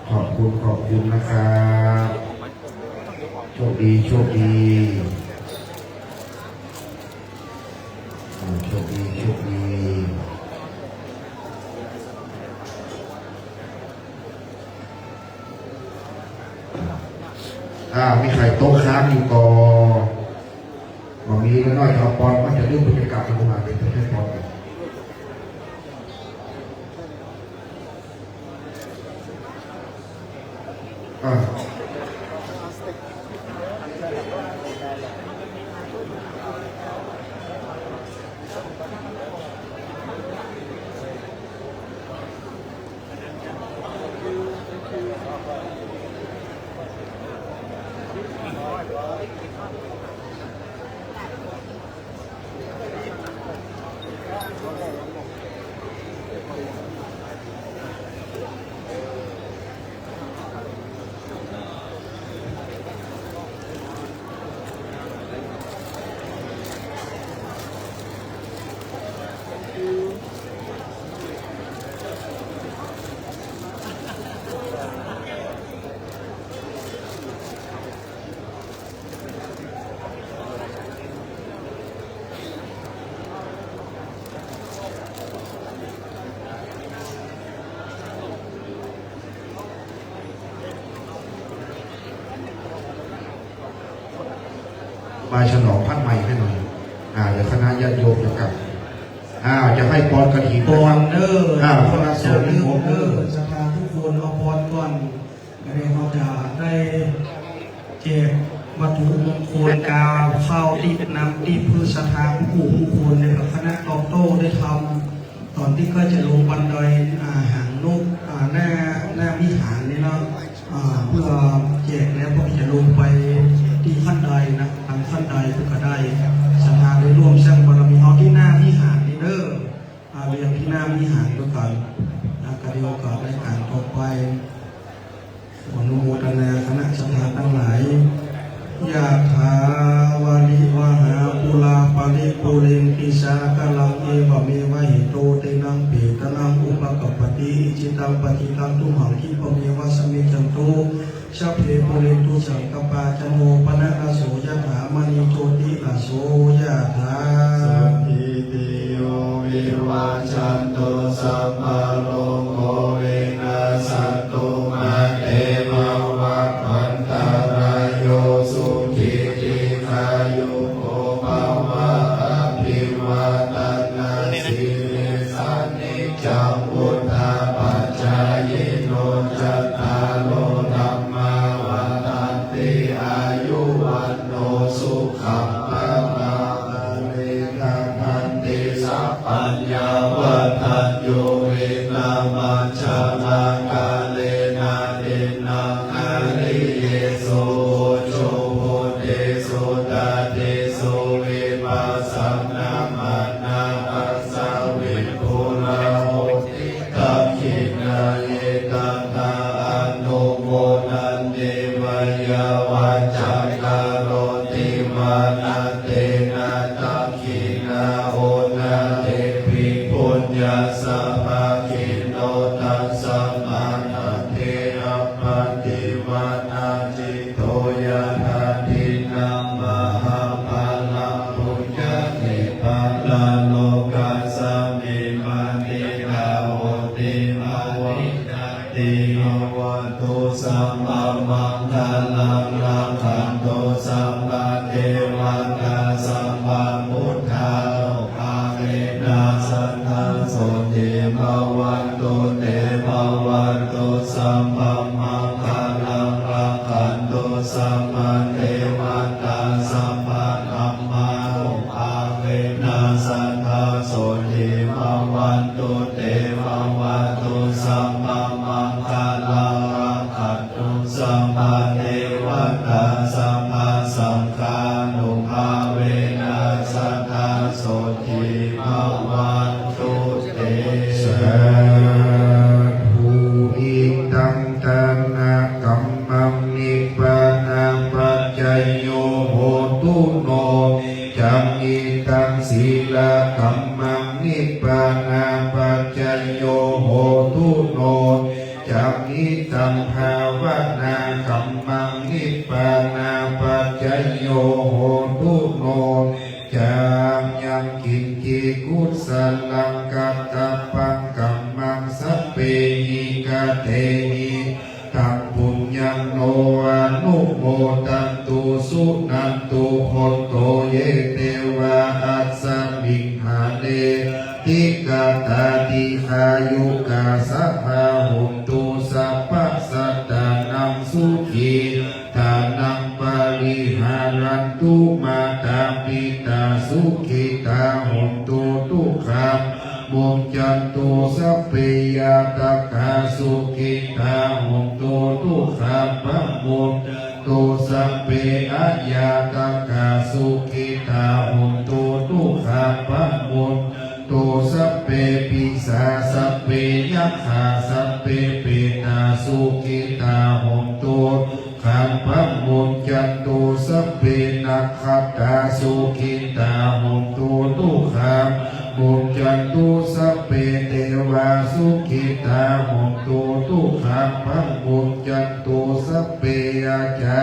Speaker 5: ขอบคุณนะครับโชคดีมาฉลองมีใครโต๊ะค้างอยู่ก่อนมีแล้วน้อยเอาปอนมันจะเรื่องบรรยากาศลงมาเป็นเพื่อนปอนมาฉลองพัดใหม่ให้หน่อยเดี๋ยวคณะญาติโยมจะกลับจะให้ปอนกระถิ่นปอนพระสงฆ์
Speaker 6: สภาทุกคนเอาพรก่อนเราจะได้แจกวัตถุมงคลกาเข้าที่นำที่พื้นสถานผู้มงคลในคณะตอบโต้ได้ทำตอนที่ก็จะลงบันไดหางนกหน้าวิหารนี่เนาะเพื่อแจกแล้วก็จะลงไปที่ขั้นใดนะทางขั้นใดก็ได้ศรัทธาได้ร่วมสร้างบารมีเอาที่หน้าวิหารนี่เด้อเรียนที่หน้าวิหารด้วยกันกระเดียวกับในการต่อไปอนุโมทนาคณะศรัทธาทั้งหลายยะถาวาลิวหาปุราปาริปุเรนติสากลังเอวเมวะหิโตเตนังเปตนังอุปกปปติจิตังปฏิตังตุมหังคิปเมวะสมิจันโตชาเพปุเรนตุสังกปาจันโมปนะอาโสยะถามณีโชติอาโสยะถาสัพพิติโยวิวัจจันโตสัพพะโลกโควินาศตุมาเตภวัตอันตรายโยสุขิติขายุโกภวะอภิวาทนาสิริสันนิจังพุทธาปัจจายโนจัตตารโลธัมมาวัฏฏันติอายุวันโนสุขังภะลังเวทันติสัพพัญญาวัฏันโยเวนะมัจจานังกาเลนะเดนะอาริเยโสโชโหเตโสตาเตโสเวปัสสนามานาปัสสะวิปุระโหติตัพขินาเยตังตาอนุโมนันเตวายาวัจจังกโรติมานาเตนะตัพขินาโอนาเตปิปุญญาสัพพะขิโนตัสสะมานาเตอัปปะ
Speaker 7: ติภวตุสัมมามังคลังรักขันตุสัมมาเทวตาสัมมาพุทธาภาเวนัสนัสโสติภวันตุเตภวันตุสัมมามังคลังรักขันตุสัมมาเทวตาสัมมาธัมมาภาเวนัสนัสโสติภวันตุเตภวันตุสัมมามังคลังรักขันตุสัมมาเทวตาสัมมาสังฆานุภาเวนัสนัสโสติภวันตุเต
Speaker 5: สาธุอิตังตานะกัมมังนิพพานังปัจจยโยโหตุโนจังอิตังศีลกัมมังนิพพานังปัจจยโยโหตุโนจังอิตังภาวนากัมมังนิพพานังปัจจยโยโหตุโนจังยังกินจิกุศลังกัตตปังกัมมังสัพเพหิกะเทหิตังปุญญังโนอนุโมตันตุสุนันตุโหโตเยเตวะอัสสมิงหาเนติกาตาติขายุกาสัพพะหุนตุสัพพะสัตตานังสุขีตานังปาริหารันตุมาตาปิตาสุขิตาหุนตุทุกขังมุจจันตุสัพเพยาตกาสุขิตาหุนตุทุกขังปัมมุจตุสัพเพอะยาตกาสุขิตาหุนตุทุกขังปัมมุจตุสัพเพปิสาสัพเพยัคขาสัพเพเปตาสุขิตาหุนตุขังปัมมุจจันตุสัพเพนัคขตาสุขิตาหุนตุทุกขังมุจจันตุสัพเพเทวาสุขิตาหุนตุทุกขังปัมมุจจันตุสัพเพอาจา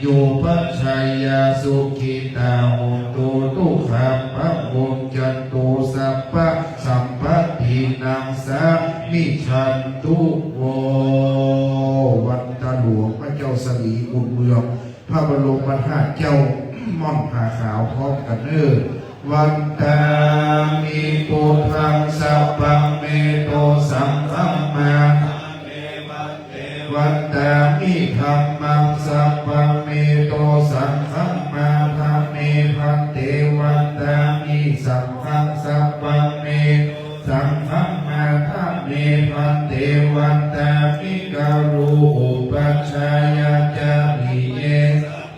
Speaker 5: โยปัชฌายาสุขิตาหุนตุทุกขังปัมมุจจันตุสัพพะสัมปตินังสามิชันตุโววันตาหลวงพระเจ้าสลีบุญเมืองพระบรมธาตุเจ้าม่อนผาขาวพร้อมกันวันตามิปุถังสัพพังเมโตสังฆัมมาวันตามิธัมมังสัพพังเมโตสังฆัมมาธัมเมพันเตวันตามิสังฆังสัพพังเมสังฆัมมาธัมเมพันเตวันตามิการุอุปัชฌายาจามิเย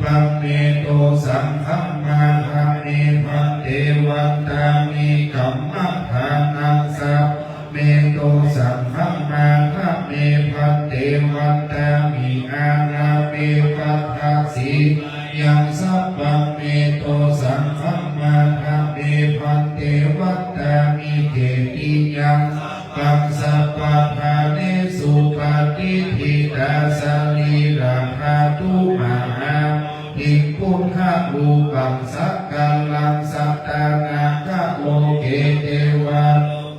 Speaker 5: พัมเมโตสังฆัมมาธัมเมพันเตวันตามิกัมมะทานังสัพเมโตสังฆัมมาธัมเมพันเตวันตามิอานาเมปัฏฐาสียังสัพพังเมโตสังฆัมมาธัมเมพันเตวันตามิเทติยังปังสัพพะทาเนสุปฏิทิตาสลีราคาตุมาหาอิพุทธะรูปังสักกาลังสัตตานาคะโลเกเทวา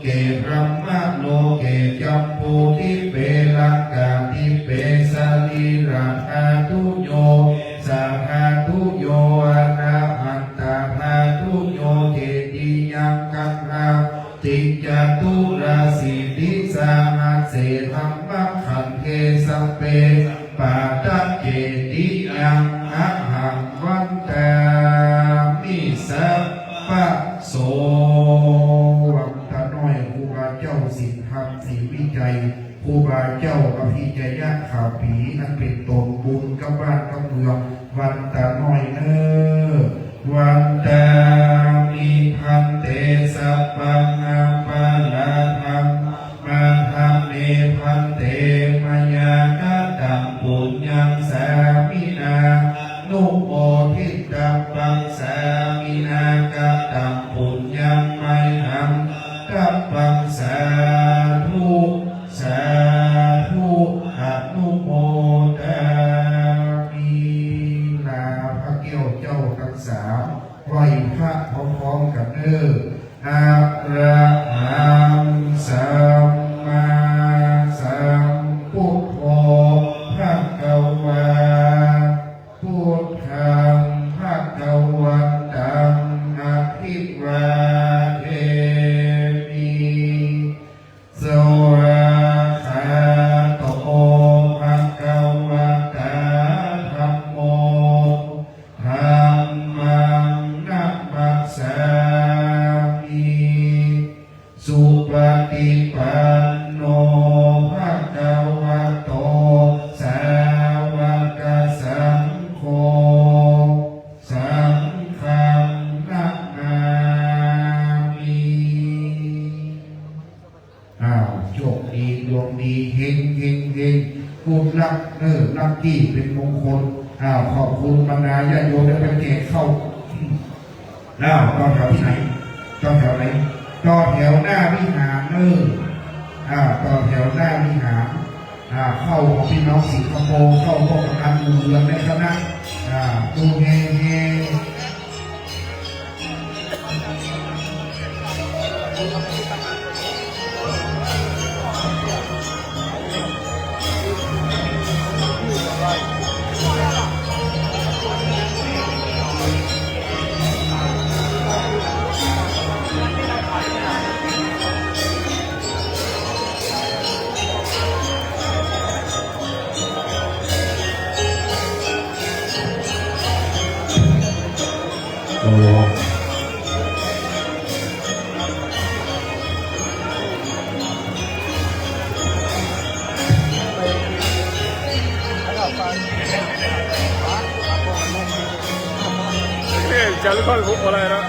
Speaker 5: เกพระมะโลเกจัมปูทิเปลักกาทิเปสลีราคาตุโยสัพพะตุโยอนาหันตาภาตุโยเทติยังกังราติจตุราสิติสาหัสเสธรรมะขันเทสัพเพปาตะเจติยังอะหังวันตามิสัพพะโสวังตาน้อยครูบาเจ้าสิทธรรมศรีวิจัยครูบาเจ้าอภิจยะข่าวผีนั้นเป็นตนบุญกับบ้านกับเมืองวันตาน้อยเนอวันตามิพันเตสัพพังอาปาลาธัมมาธัมเมพันเตมายานาตังปุญญังสามินานุโมทิตังปังสามินากตังปุญญังไมหังกัปปังสาธุสาธุอนุโมทามิลาพระเกี่ยวเจ้าทั้งสามไหวพระพร้อมๆกันอารา งพูดรักรักที่เป็นมงคลขอบคุณบรรดาญาติโยมได้ไปแจกเข้าต่อแถวที่ไหนต่อแถวไหนต่อแถวหน้าวิหารต่อแถวหน้าวิหารเข้าของพี่น้องสิงคโปร์เข้าพวกประกันเมืองในคณะดูเฮ
Speaker 3: Jangan lupa buat bola ya.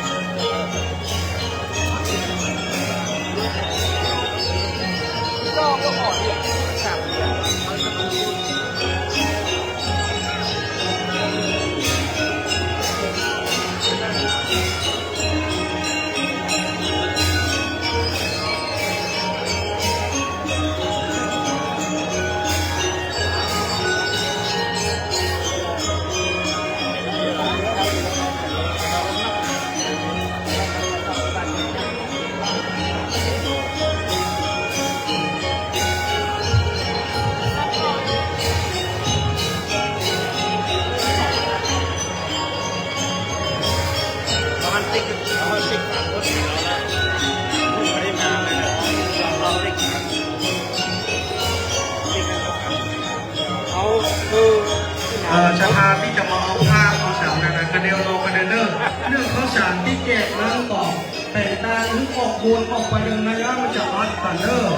Speaker 6: ชาพาที่จะมาเอาผ้าเอาสาวนาคาเดลโลคาเดเนอร์เรื่องข้าวสารที่แจกนั้นต่อแต่ตาหรือออกบวนออกไปเดินนะย้อนมาจากวัดกันเนอร์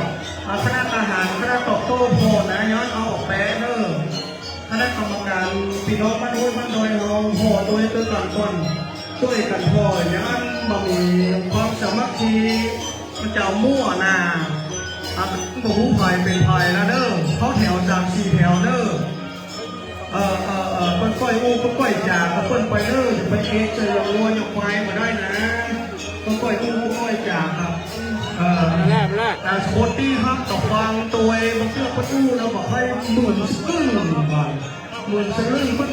Speaker 6: คณะทหารคณะตบโต้โพนะย้อนเอาออกแปะเนอร์คณะกรรมการพี่น้องมันด้วยมันโดยเราโหโดยตัวก่อนคนช่วยกันพอย้อนมามีความสามัคคีมันจะมั่วนาตัวผู้พายเป็นพายนะเนอร์เขาแถวจาก4แถวเนอร์ก้อยอู้ก้อยจ่าก้อยไปเนอร์ไปเอ็กซ์จะวัวจะควายมาได้นะก้อยอู้ก้อยจ่าครับโคตรดีครับต่อฟังตัวเองมันเชื่อประตูเราบอกให้หมื่นซึ่งก่อนหมื่นซึ่งมัน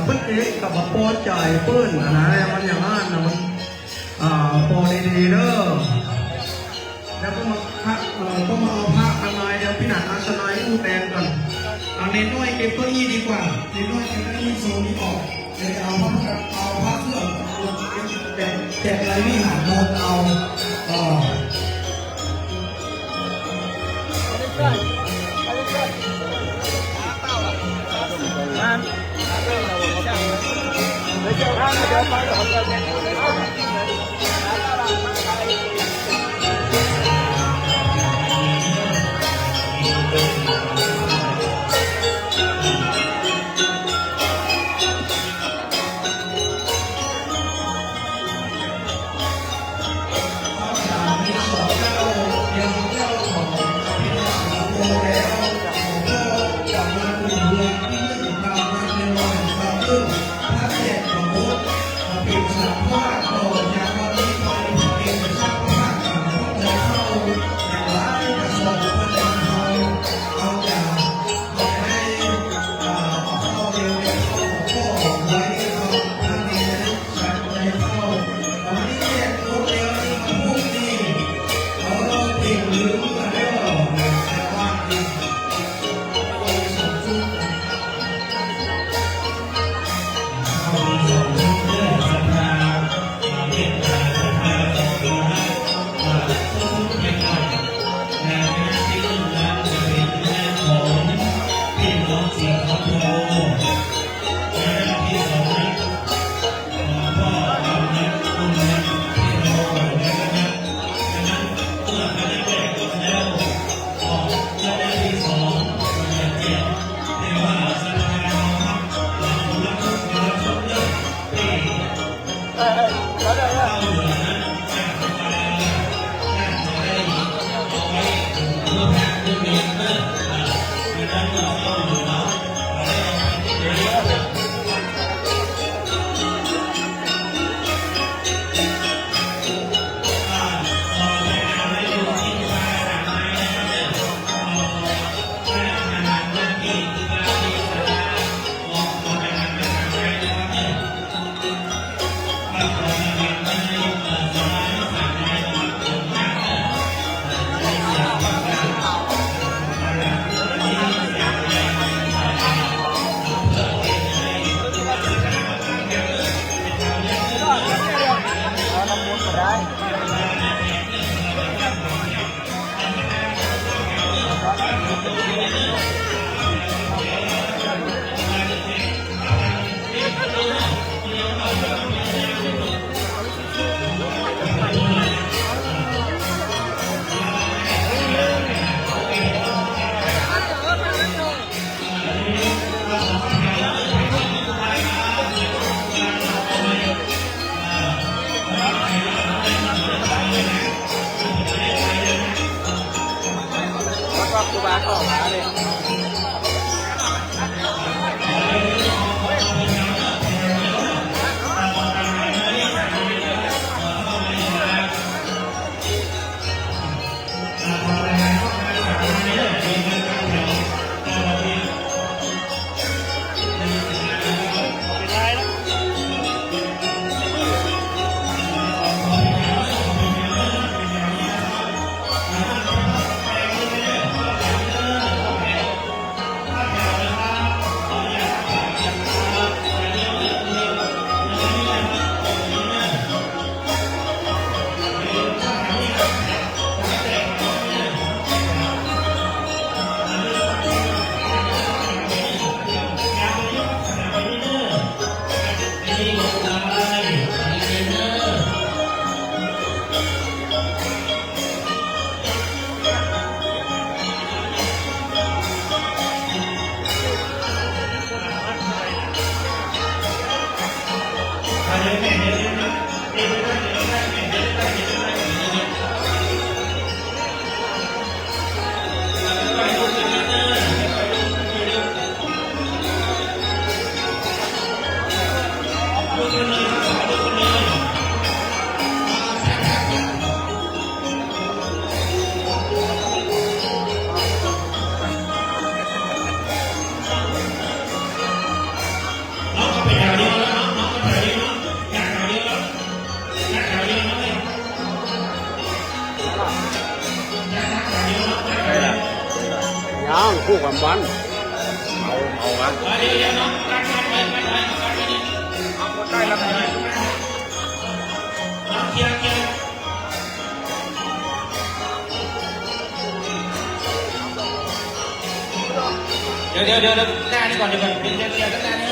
Speaker 6: เป็นเอ็กซ์กับปอจ่ายเปิ้ลนะมันอย่างนั้นนะมันพอดีๆเนอร์แล้วก็มาเอาผ้าข้างในเดี๋ยวพี่หนักอาสนายอู้แดงกันเอาเน้นด้วยเก็บเก้าอี้ดีกว่าเน้นด้วยเก็บเก้าอี้โซนนี้ออกเดี๋ยวเอาผ้าเครื่องแจกอะไรนี่หาโดนเอาพระเจ้าพระพุทธเป็นสัมภาระโตยา
Speaker 9: ย่างคู่กับมันเอากันได้แล้ว
Speaker 3: เดี๋ยวหน้านี่ก่อนเดี๋ยวเป็นเดี๋ยวหน้านี่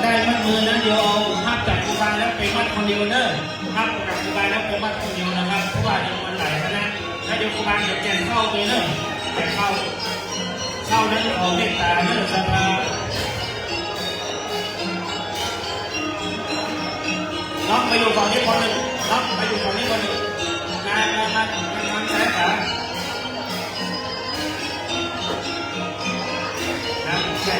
Speaker 3: ได้มัดมือนะเดี๋ยวเอาภาพจากครูบาแล้วไปมัดคนเดียวเนอะภาพจากครูบาแล้วไปมัดคนเดียวนะครับเพราะว่าเดี๋ยวมันไหลนะแล้วเดี๋ยวครูบาเดี๋ยวแกนเข้าไปเนอะแกนเข้านั้นออกเมตตาเนอะศรัทธาน้องไปอยู่ฝั่งนี้คนหนึ่งน้องไปอยู่ฝั่งนี้คนหนึ่งนายทำสายขาใช่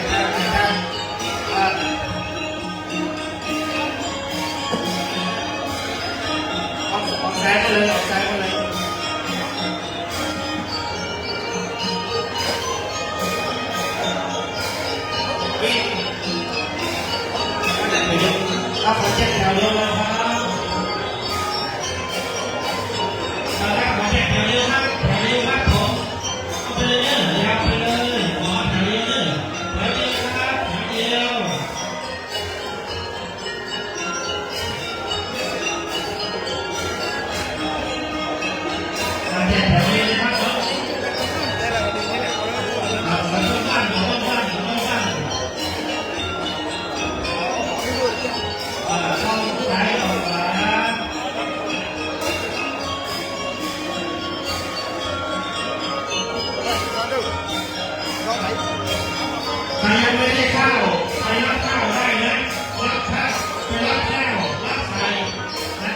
Speaker 3: ออกซ้ายไปเลยออกซ้ายไปเลยวิ่งไปเดี๋ยวเอาขอเช็คแถวเดียวเลยครับขอเช็คแถวเดียวครับแถวเดียวครับผมเอาไปเลยเนี่ยยาวไปเลยขอแถวเดียวเนี่ยแถวเดียวครับแถวเดียวใครยังไม่ได้ข้าวใครรับข้าวได้นะรับข้าวไปรับข้าวรับไข่นะ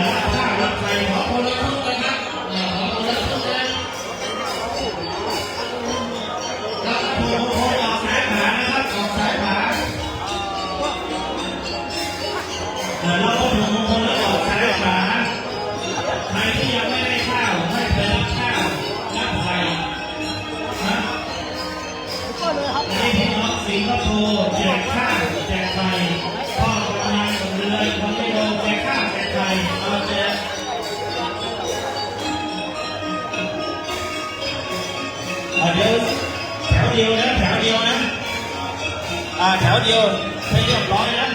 Speaker 3: รับข้าวรับไข่ขอคนละครึ่งนะครับขอคนละครึ่งนะรับโทรออกสายผ่านนะครับออกสายผ่านรับโทรคนละออกสายผ่านใครที่ยังไม่ได้ข้าวให้ไปรับข้าวรับไข่นะให้พี่น้องสิงคโปร์แจกข้าวแจกไข่พ่อกำลังเรือคนไม่โดนแจกข้าวแจกไข่เอาแจกเดี๋ยวแถวเดียวนะแถวเดียวนะแถวเดียวให้เรียบร้อยนะ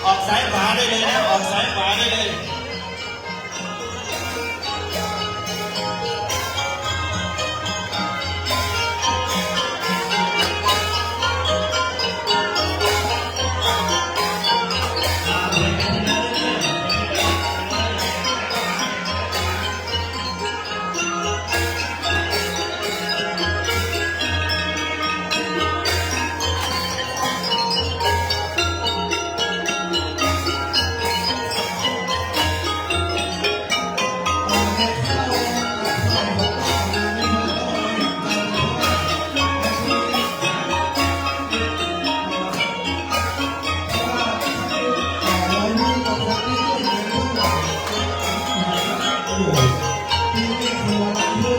Speaker 3: ออกสายขวาได้เลยนะออกสายขวาได้เลย
Speaker 6: ที่ขวบ